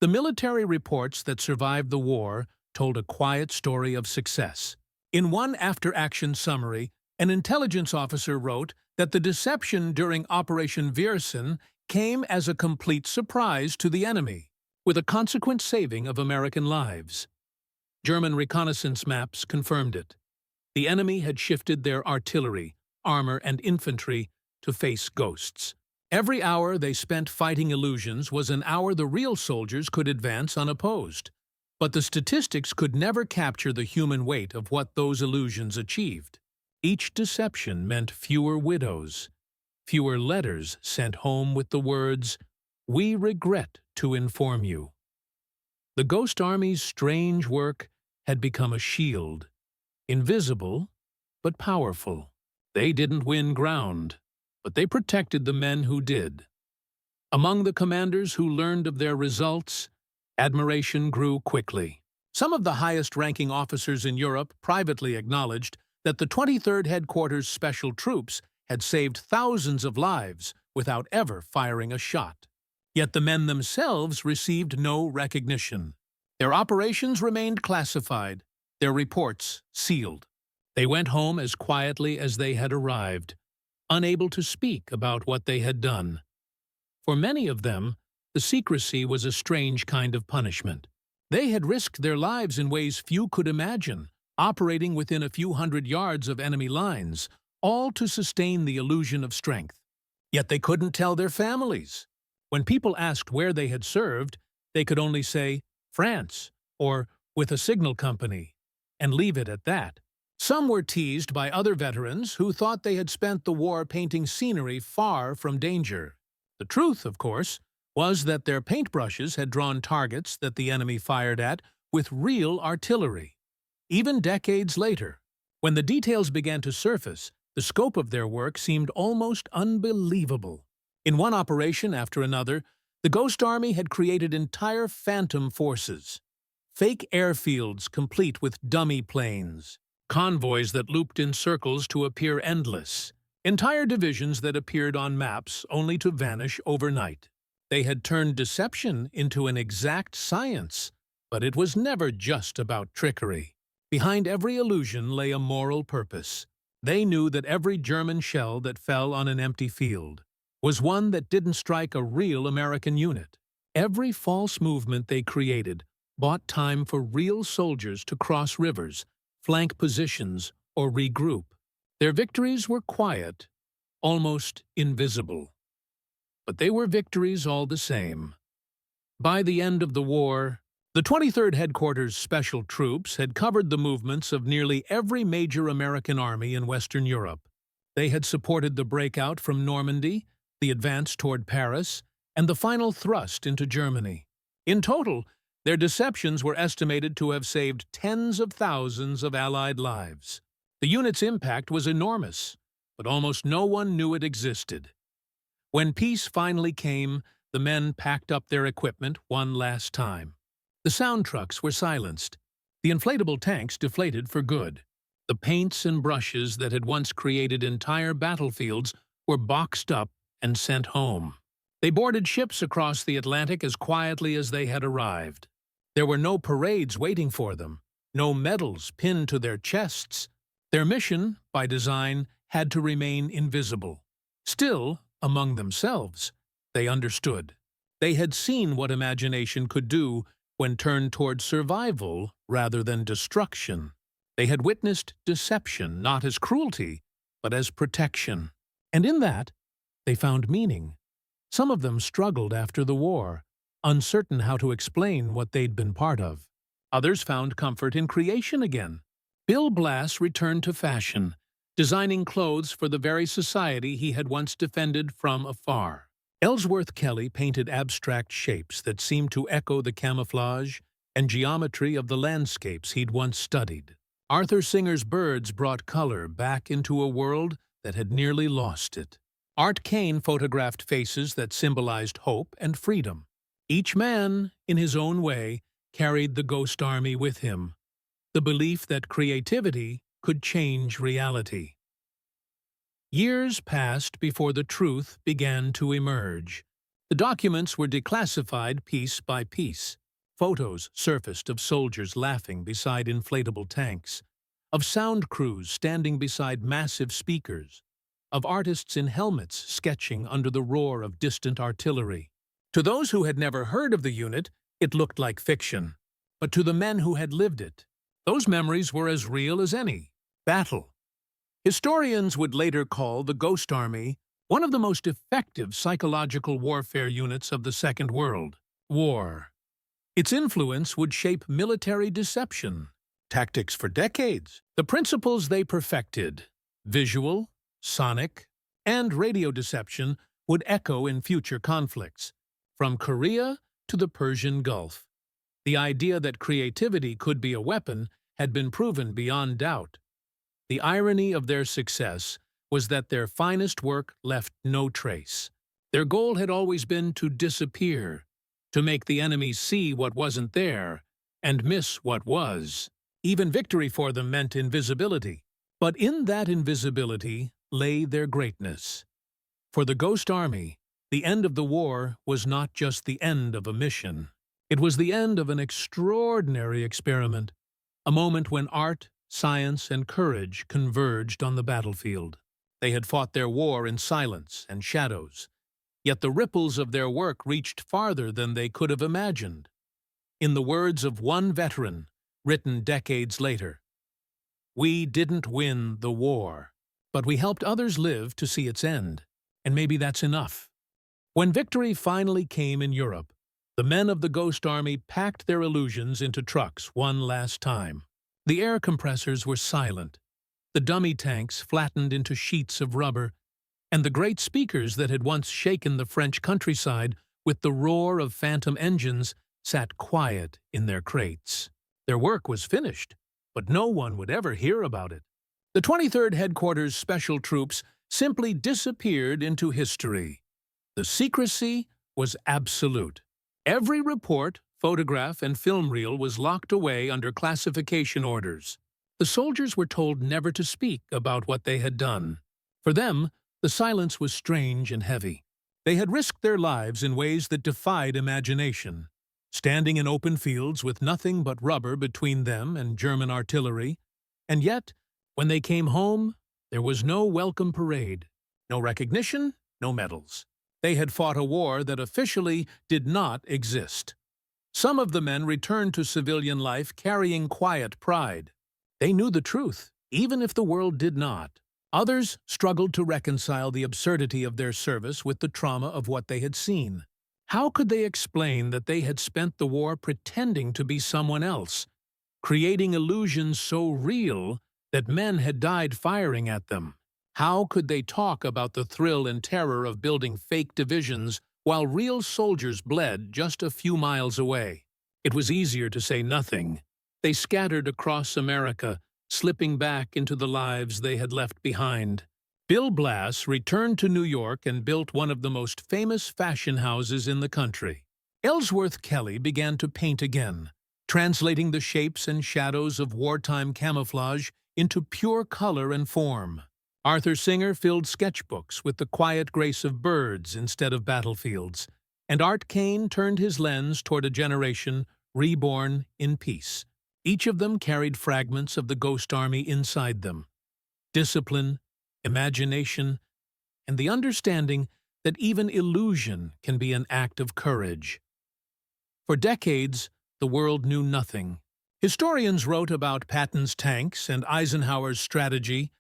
The military reports that survived the war told a quiet story of success. In one after-action summary, an intelligence officer wrote that the deception during Operation Viersen came as a complete surprise to the enemy, with a consequent saving of American lives. German reconnaissance maps confirmed it. The enemy had shifted their artillery, armor, and infantry to face ghosts. Every hour they spent fighting illusions was an hour the real soldiers could advance unopposed. But the statistics could never capture the human weight of what those illusions achieved. Each deception meant fewer widows, fewer letters sent home with the words, "We regret to inform you." The Ghost Army's strange work had become a shield, invisible but powerful. They didn't win ground, but they protected the men who did. Among the commanders who learned of their results, admiration grew quickly. Some of the highest-ranking officers in Europe privately acknowledged that the 23rd Headquarters Special Troops had saved thousands of lives without ever firing a shot. Yet the men themselves received no recognition. Their operations remained classified, their reports sealed. They went home as quietly as they had arrived, unable to speak about what they had done. For many of them, the secrecy was a strange kind of punishment. They had risked their lives in ways few could imagine, operating within a few hundred yards of enemy lines, all to sustain the illusion of strength. Yet they couldn't tell their families. When people asked where they had served, they could only say, "France," or "with a signal company," and leave it at that. Some were teased by other veterans who thought they had spent the war painting scenery far from danger. The truth, of course, was that their paintbrushes had drawn targets that the enemy fired at with real artillery. Even decades later, when the details began to surface, the scope of their work seemed almost unbelievable. In one operation after another, the Ghost Army had created entire phantom forces. Fake airfields complete with dummy planes, convoys that looped in circles to appear endless, entire divisions that appeared on maps only to vanish overnight. They had turned deception into an exact science, but it was never just about trickery. Behind every illusion lay a moral purpose. They knew that every German shell that fell on an empty field was one that didn't strike a real American unit. Every false movement they created bought time for real soldiers to cross rivers, flank positions, or regroup. Their victories were quiet, almost invisible. But they were victories all the same. By the end of the war, the 23rd Headquarters Special Troops had covered the movements of nearly every major American army in Western Europe. They had supported the breakout from Normandy, the advance toward Paris, and the final thrust into Germany. In total, their deceptions were estimated to have saved tens of thousands of Allied lives. The unit's impact was enormous, but almost no one knew it existed. When peace finally came, the men packed up their equipment one last time. The sound trucks were silenced. The inflatable tanks deflated for good. The paints and brushes that had once created entire battlefields were boxed up and sent home. They boarded ships across the Atlantic as quietly as they had arrived. There were no parades waiting for them, no medals pinned to their chests. Their mission, by design, had to remain invisible. Still, among themselves, they understood. They had seen what imagination could do when turned toward survival rather than destruction. They had witnessed deception not as cruelty, but as protection. And in that, they found meaning. Some of them struggled after the war, uncertain how to explain what they'd been part of. Others found comfort in creation again. Bill Blass returned to fashion, designing clothes for the very society he had once defended from afar. Ellsworth Kelly painted abstract shapes that seemed to echo the camouflage and geometry of the landscapes he'd once studied. Arthur Singer's birds brought color back into a world that had nearly lost it. Art Kane photographed faces that symbolized hope and freedom. Each man, in his own way, carried the Ghost Army with him, the belief that creativity could change reality. Years passed before the truth began to emerge. The documents were declassified piece by piece. Photos surfaced of soldiers laughing beside inflatable tanks, of sound crews standing beside massive speakers, of artists in helmets sketching under the roar of distant artillery. To those who had never heard of the unit, it looked like fiction. But to the men who had lived it, those memories were as real as any. Battle. Historians would later call the Ghost Army one of the most effective psychological warfare units of the Second World War. Its influence would shape military deception, tactics for decades. The principles they perfected, visual, sonic, and radio deception, would echo in future conflicts, from Korea to the Persian Gulf. The idea that creativity could be a weapon had been proven beyond doubt. The irony of their success was that their finest work left no trace. Their goal had always been to disappear, to make the enemy see what wasn't there and miss what was. Even victory for them meant invisibility. But in that invisibility lay their greatness. For the Ghost Army, the end of the war was not just the end of a mission. It was the end of an extraordinary experiment, a moment when art, science, and courage converged on the battlefield. They had fought their war in silence and shadows, yet the ripples of their work reached farther than they could have imagined. In the words of one veteran, written decades later, "We didn't win the war, but we helped others live to see its end, and maybe that's enough." When victory finally came in Europe, the men of the Ghost Army packed their illusions into trucks one last time. The air compressors were silent, the dummy tanks flattened into sheets of rubber, and the great speakers that had once shaken the French countryside with the roar of phantom engines, sat quiet in their crates. Their work was finished, but no one would ever hear about it. The 23rd Headquarters Special Troops simply disappeared into history. The secrecy was absolute. Every report, photograph, and film reel was locked away under classification orders. The soldiers were told never to speak about what they had done. For them, the silence was strange and heavy. They had risked their lives in ways that defied imagination. Standing in open fields with nothing but rubber between them and German artillery, and yet, when they came home, there was no welcome parade, no recognition, no medals. They had fought a war that officially did not exist. Some of the men returned to civilian life carrying quiet pride. They knew the truth, even if the world did not. Others struggled to reconcile the absurdity of their service with the trauma of what they had seen. How could they explain that they had spent the war pretending to be someone else, creating illusions so real that men had died firing at them? How could they talk about the thrill and terror of building fake divisions while real soldiers bled just a few miles away? It was easier to say nothing. They scattered across America, slipping back into the lives they had left behind. Bill Blass returned to New York and built one of the most famous fashion houses in the country. Ellsworth Kelly began to paint again, translating the shapes and shadows of wartime camouflage into pure color and form. Arthur Singer filled sketchbooks with the quiet grace of birds instead of battlefields, and Art Kane turned his lens toward a generation reborn in peace. Each of them carried fragments of the Ghost Army inside them. Discipline, imagination, and the understanding that even illusion can be an act of courage. For decades, the world knew nothing. Historians wrote about Patton's tanks and Eisenhower's strategy,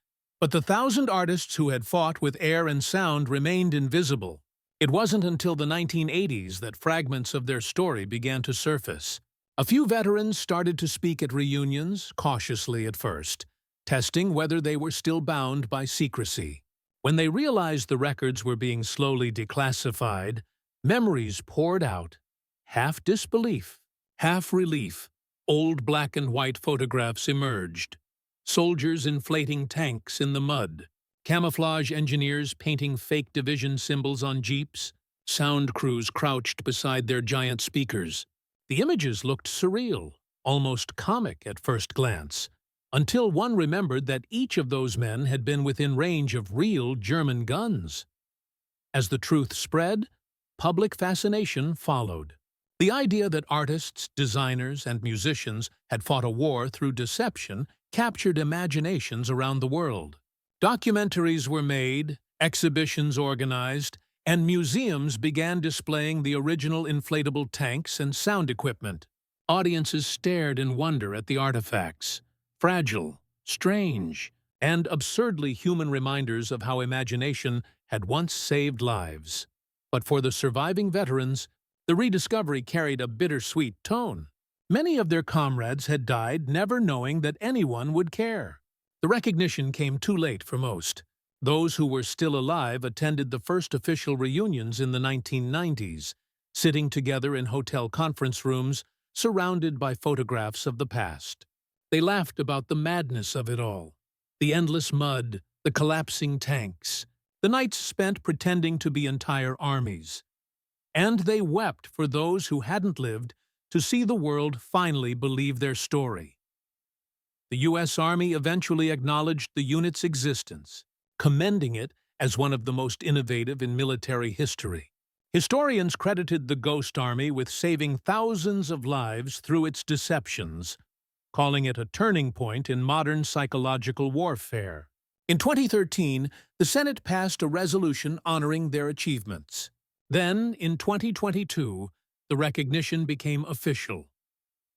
but the 1,000 artists who had fought with air and sound remained invisible. It wasn't until the 1980s that fragments of their story began to surface. A few veterans started to speak at reunions, cautiously at first, testing whether they were still bound by secrecy. When they realized the records were being slowly declassified, memories poured out. Half disbelief, half relief. Old black and white photographs emerged. Soldiers inflating tanks in the mud, camouflage engineers painting fake division symbols on jeeps, sound crews crouched beside their giant speakers. The images looked surreal, almost comic at first glance, until one remembered that each of those men had been within range of real German guns. As the truth spread, public fascination followed. The idea that artists, designers, and musicians had fought a war through deception captured imaginations around the world. Documentaries were made, exhibitions organized, and museums began displaying the original inflatable tanks and sound equipment. Audiences stared in wonder at the artifacts, fragile, strange, and absurdly human reminders of how imagination had once saved lives. But for the surviving veterans, the rediscovery carried a bittersweet tone. Many of their comrades had died never knowing that anyone would care. The recognition came too late for most. Those who were still alive attended the first official reunions in the 1990s, sitting together in hotel conference rooms, surrounded by photographs of the past. They laughed about the madness of it all. The endless mud, the collapsing tanks, the nights spent pretending to be entire armies. And they wept for those who hadn't lived to see the world finally believe their story. The U.S. Army eventually acknowledged the unit's existence, commending it as one of the most innovative in military history. Historians credited the Ghost Army with saving thousands of lives through its deceptions, calling it a turning point in modern psychological warfare. In 2013, the Senate passed a resolution honoring their achievements. Then, in 2022, the recognition became official.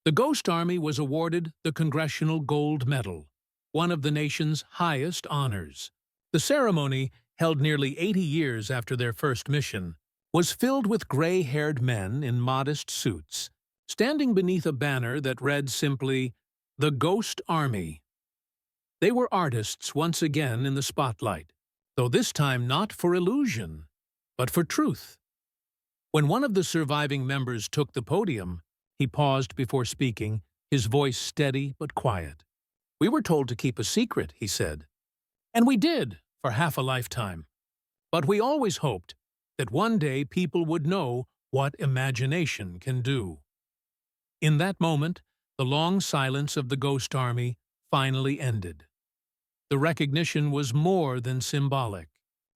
The Ghost Army was awarded the Congressional Gold Medal, one of the nation's highest honors. The ceremony, held nearly 80 years after their first mission, was filled with gray-haired men in modest suits, standing beneath a banner that read simply, "The Ghost Army." They were artists once again in the spotlight, though this time not for illusion, but for truth. When one of the surviving members took the podium, he paused before speaking, his voice steady but quiet. "We were told to keep a secret," he said. "And we did, for half a lifetime. But we always hoped that one day people would know what imagination can do." In that moment, the long silence of the Ghost Army finally ended. The recognition was more than symbolic.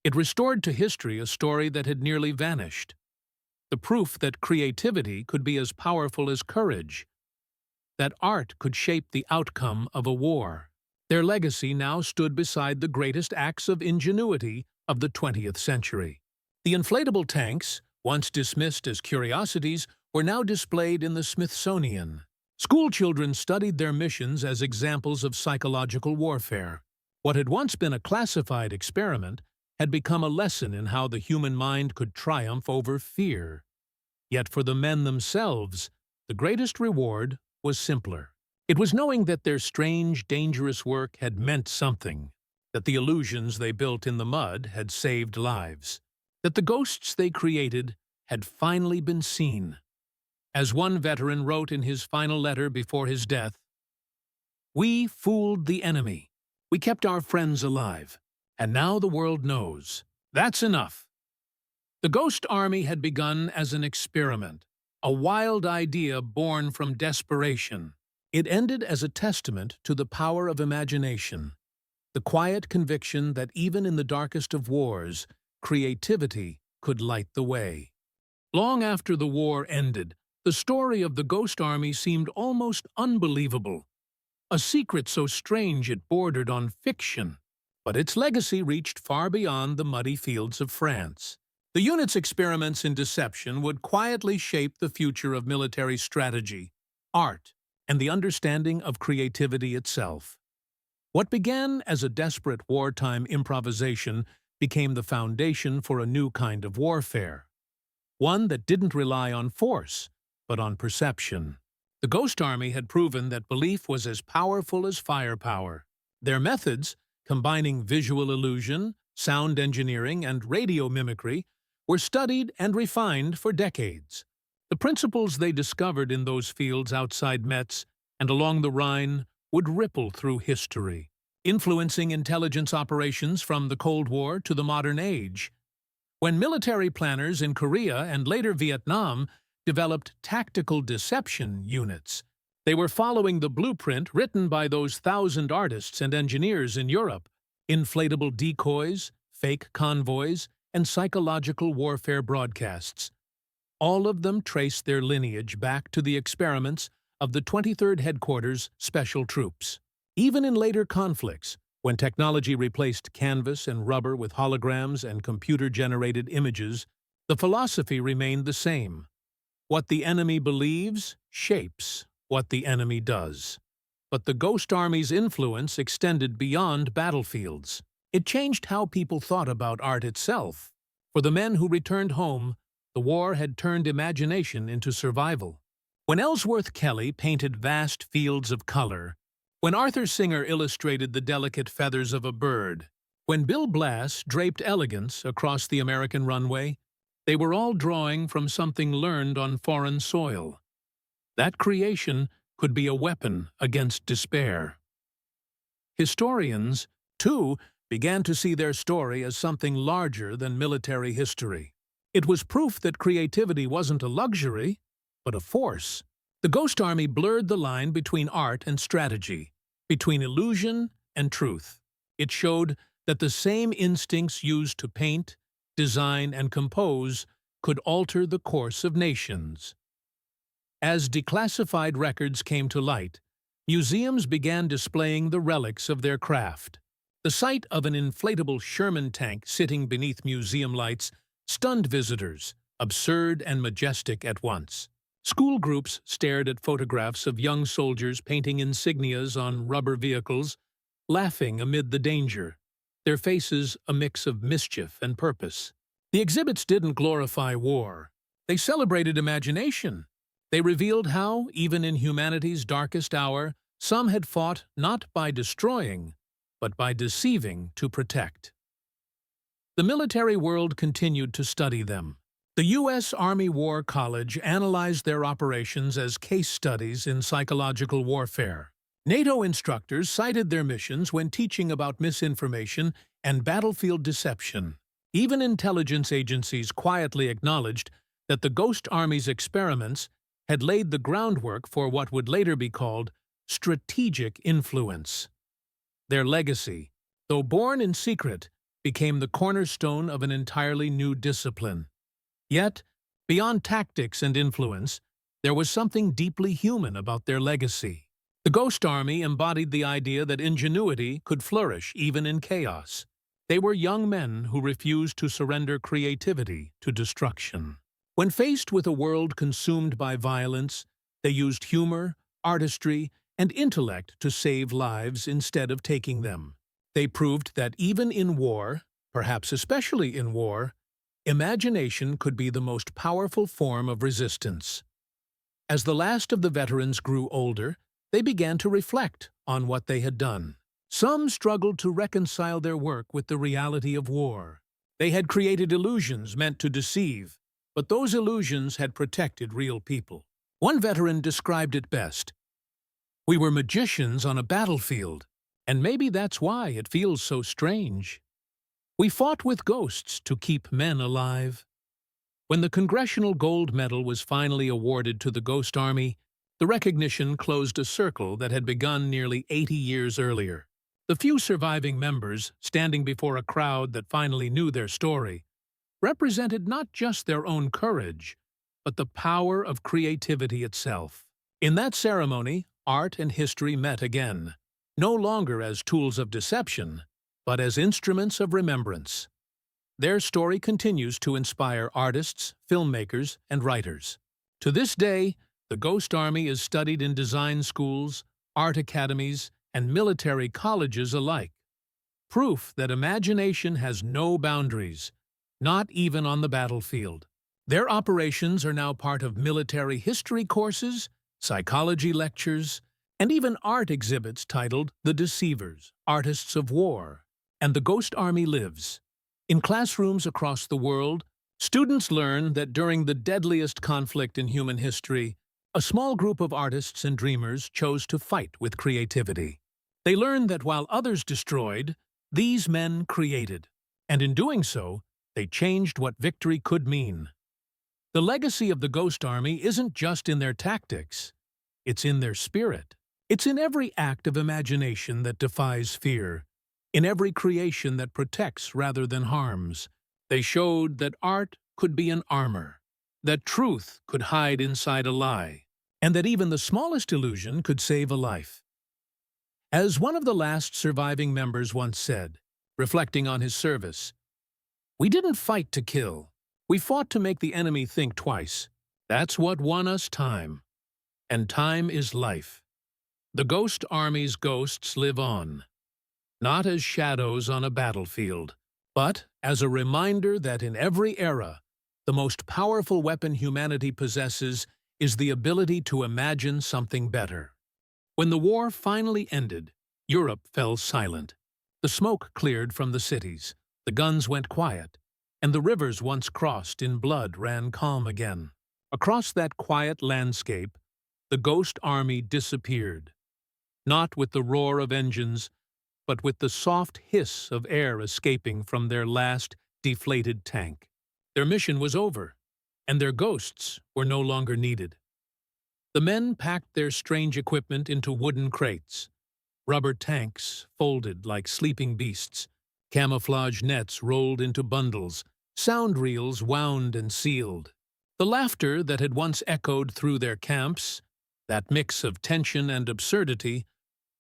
It restored to history a story that had nearly vanished. The proof that creativity could be as powerful as courage, that art could shape the outcome of a war. Their legacy now stood beside the greatest acts of ingenuity of the 20th century. The inflatable tanks, once dismissed as curiosities, were now displayed in the Smithsonian. Schoolchildren studied their missions as examples of psychological warfare. What had once been a classified experiment had become a lesson in how the human mind could triumph over fear. Yet for the men themselves, the greatest reward was simpler. It was knowing that their strange, dangerous work had meant something, that the illusions they built in the mud had saved lives, that the ghosts they created had finally been seen. As one veteran wrote in his final letter before his death, "We fooled the enemy. We kept our friends alive. And now the world knows. That's enough." The Ghost Army had begun as an experiment, a wild idea born from desperation. It ended as a testament to the power of imagination, the quiet conviction that even in the darkest of wars, creativity could light the way. Long after the war ended, the story of the Ghost Army seemed almost unbelievable, a secret so strange it bordered on fiction. But its legacy reached far beyond the muddy fields of France. The unit's experiments in deception would quietly shape the future of military strategy, art, and the understanding of creativity itself. What began as a desperate wartime improvisation became the foundation for a new kind of warfare, one that didn't rely on force, but on perception. The Ghost Army had proven that belief was as powerful as firepower. Their methods, combining visual illusion, sound engineering, and radio mimicry, were studied and refined for decades. The principles they discovered in those fields outside Metz and along the Rhine would ripple through history, influencing intelligence operations from the Cold War to the modern age. When military planners in Korea and later Vietnam developed tactical deception units, they were following the blueprint written by those 1,000 artists and engineers in Europe: inflatable decoys, fake convoys, and psychological warfare broadcasts. All of them traced their lineage back to the experiments of the 23rd Headquarters Special Troops. Even in later conflicts, when technology replaced canvas and rubber with holograms and computer-generated images, the philosophy remained the same. What the enemy believes shapes what the enemy does. But the Ghost Army's influence extended beyond battlefields. It changed how people thought about art itself. For the men who returned home, the war had turned imagination into survival. When Ellsworth Kelly painted vast fields of color, when Arthur Singer illustrated the delicate feathers of a bird, when Bill Blass draped elegance across the American runway, they were all drawing from something learned on foreign soil. That creation could be a weapon against despair. Historians, too, began to see their story as something larger than military history. It was proof that creativity wasn't a luxury, but a force. The Ghost Army blurred the line between art and strategy, between illusion and truth. It showed that the same instincts used to paint, design, and compose could alter the course of nations. As declassified records came to light, museums began displaying the relics of their craft. The sight of an inflatable Sherman tank sitting beneath museum lights stunned visitors, absurd and majestic at once. School groups stared at photographs of young soldiers painting insignias on rubber vehicles, laughing amid the danger, their faces a mix of mischief and purpose. The exhibits didn't glorify war. They celebrated imagination. They revealed how, even in humanity's darkest hour, some had fought not by destroying, but by deceiving to protect. The military world continued to study them. The U.S. Army War College analyzed their operations as case studies in psychological warfare. NATO instructors cited their missions when teaching about misinformation and battlefield deception. Even intelligence agencies quietly acknowledged that the Ghost Army's experiments had laid the groundwork for what would later be called strategic influence. Their legacy, though born in secret, became the cornerstone of an entirely new discipline. Yet, beyond tactics and influence, there was something deeply human about their legacy. The Ghost Army embodied the idea that ingenuity could flourish even in chaos. They were young men who refused to surrender creativity to destruction. When faced with a world consumed by violence, they used humor, artistry, and intellect to save lives instead of taking them. They proved that even in war, perhaps especially in war, imagination could be the most powerful form of resistance. As the last of the veterans grew older, they began to reflect on what they had done. Some struggled to reconcile their work with the reality of war. They had created illusions meant to deceive, but those illusions had protected real people. One veteran described it best: "We were magicians on a battlefield, and maybe that's why it feels so strange. We fought with ghosts to keep men alive." When the Congressional Gold Medal was finally awarded to the Ghost Army, the recognition closed a circle that had begun nearly 80 years earlier. The few surviving members, standing before a crowd that finally knew their story, represented not just their own courage, but the power of creativity itself. In that ceremony, art and history met again, no longer as tools of deception, but as instruments of remembrance. Their story continues to inspire artists, filmmakers, and writers. To this day, the Ghost Army is studied in design schools, art academies, and military colleges alike. Proof that imagination has no boundaries, not even on the battlefield. Their operations are now part of military history courses, psychology lectures, and even art exhibits titled The Deceivers, Artists of War, and the Ghost Army Lives. In classrooms across the world, students learn that during the deadliest conflict in human history, a small group of artists and dreamers chose to fight with creativity. They learn that while others destroyed, these men created, and in doing so, they changed what victory could mean. The legacy of the Ghost Army isn't just in their tactics, it's in their spirit. It's in every act of imagination that defies fear, in every creation that protects rather than harms. They showed that art could be an armor, that truth could hide inside a lie, and that even the smallest illusion could save a life. As one of the last surviving members once said, reflecting on his service, "We didn't fight to kill. We fought to make the enemy think twice. That's what won us time. And time is life." The Ghost Army's ghosts live on, not as shadows on a battlefield, but as a reminder that in every era, the most powerful weapon humanity possesses is the ability to imagine something better. When the war finally ended, Europe fell silent. The smoke cleared from the cities, the guns went quiet, and the rivers once crossed in blood ran calm again. Across that quiet landscape, the Ghost Army disappeared, not with the roar of engines, but with the soft hiss of air escaping from their last deflated tank. Their mission was over, and their ghosts were no longer needed. The men packed their strange equipment into wooden crates, rubber tanks folded like sleeping beasts, camouflage nets rolled into bundles, sound reels wound and sealed. The laughter that had once echoed through their camps, that mix of tension and absurdity,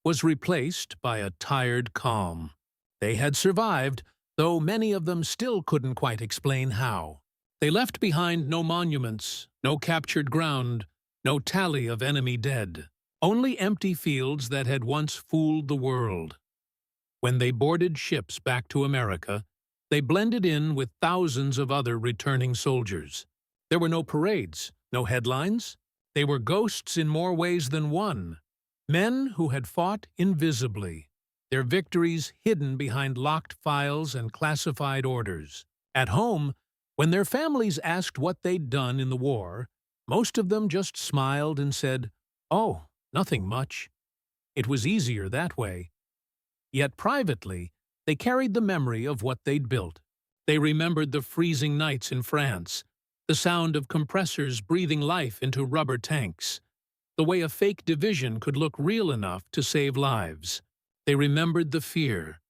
was replaced by a tired calm. They had survived, though many of them still couldn't quite explain how. They left behind no monuments, no captured ground, no tally of enemy dead, only empty fields that had once fooled the world. When they boarded ships back to America, they blended in with thousands of other returning soldiers. There were no parades, no headlines. They were ghosts in more ways than one. Men who had fought invisibly, their victories hidden behind locked files and classified orders. At home, When their families asked what they'd done in the war, most of them just smiled and said, "Oh, nothing much. It was easier that way." Yet privately, they carried the memory of what they'd built. They remembered the freezing nights in France, the sound of compressors breathing life into rubber tanks, the way a fake division could look real enough to save lives. They remembered the fear,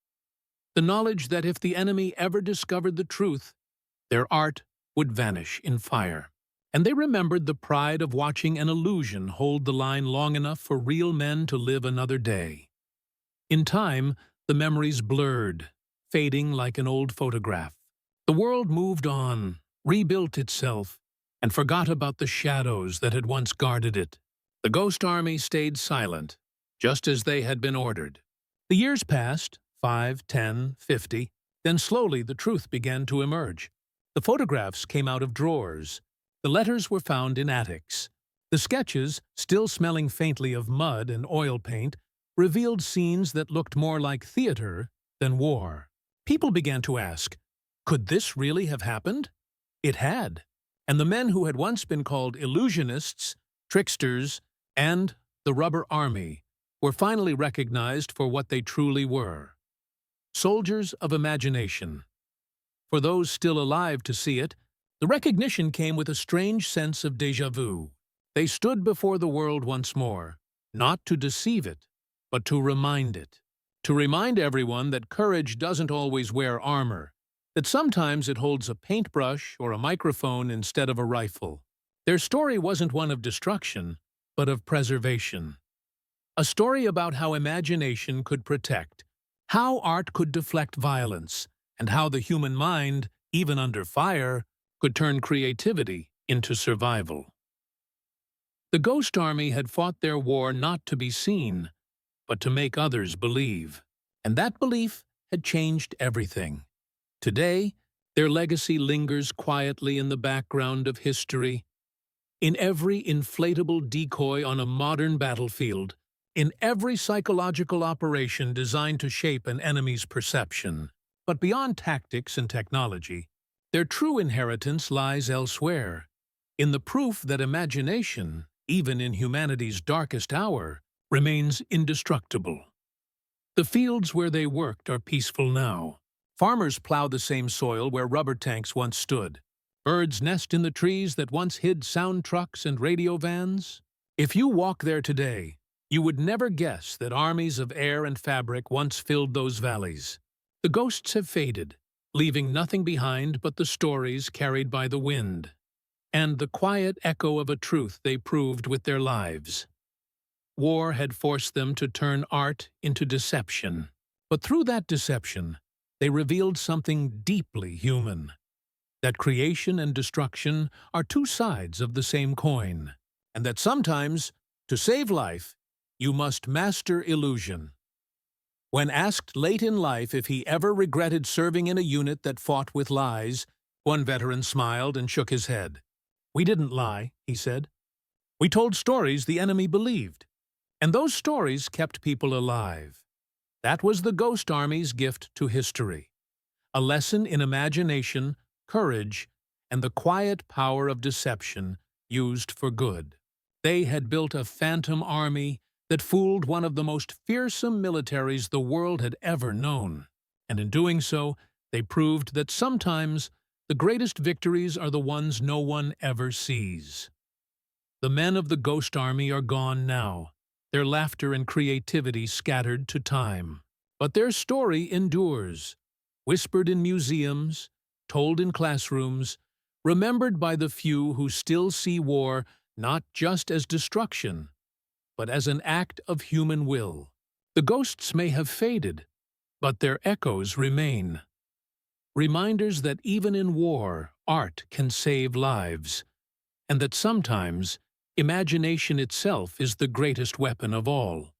the knowledge that if the enemy ever discovered the truth, their art would vanish in fire. And they remembered the pride of watching an illusion hold the line long enough for real men to live another day. In time, the memories blurred, fading like an old photograph. The world moved on, rebuilt itself, and forgot about the shadows that had once guarded it. The Ghost Army stayed silent, just as they had been ordered. The years passed, 5, 10, 50, then slowly the truth began to emerge. The photographs came out of drawers. The letters were found in attics. The sketches, still smelling faintly of mud and oil paint, revealed scenes that looked more like theater than war. People began to ask, could this really have happened? It had, and the men who had once been called illusionists, tricksters, and the Rubber Army were finally recognized for what they truly were: soldiers of imagination. For those still alive to see it, the recognition came with a strange sense of déjà vu. They stood before the world once more, not to deceive it, but to remind it. To remind everyone that courage doesn't always wear armor, that sometimes it holds a paintbrush or a microphone instead of a rifle. Their story wasn't one of destruction, but of preservation. A story about how imagination could protect, how art could deflect violence, and how the human mind, even under fire, could turn creativity into survival. The Ghost Army had fought their war not to be seen, but to make others believe. And that belief had changed everything. Today, their legacy lingers quietly in the background of history. In every inflatable decoy on a modern battlefield, in every psychological operation designed to shape an enemy's perception. But beyond tactics and technology, their true inheritance lies elsewhere, in the proof that imagination, even in humanity's darkest hour, remains indestructible. The fields where they worked are peaceful now. Farmers plow the same soil where rubber tanks once stood. Birds nest in the trees that once hid sound trucks and radio vans. If you walk there today, you would never guess that armies of air and fabric once filled those valleys. The ghosts have faded, leaving nothing behind but the stories carried by the wind, and the quiet echo of a truth they proved with their lives. War had forced them to turn art into deception, but through that deception, they revealed something deeply human: that creation and destruction are two sides of the same coin, and that sometimes, to save life, you must master illusion. When asked late in life if he ever regretted serving in a unit that fought with lies, one veteran smiled and shook his head. "We didn't lie," he said. "We told stories the enemy believed, and those stories kept people alive." That was the Ghost Army's gift to history: a lesson in imagination, courage, and the quiet power of deception used for good. They had built a phantom army that fooled one of the most fearsome militaries the world had ever known. And in doing so, they proved that sometimes the greatest victories are the ones no one ever sees. The men of the Ghost Army are gone now, their laughter and creativity scattered to time. But their story endures, whispered in museums, told in classrooms, remembered by the few who still see war not just as destruction, but as an act of human will. The ghosts may have faded, but their echoes remain. Reminders that even in war, art can save lives, and that sometimes imagination itself is the greatest weapon of all.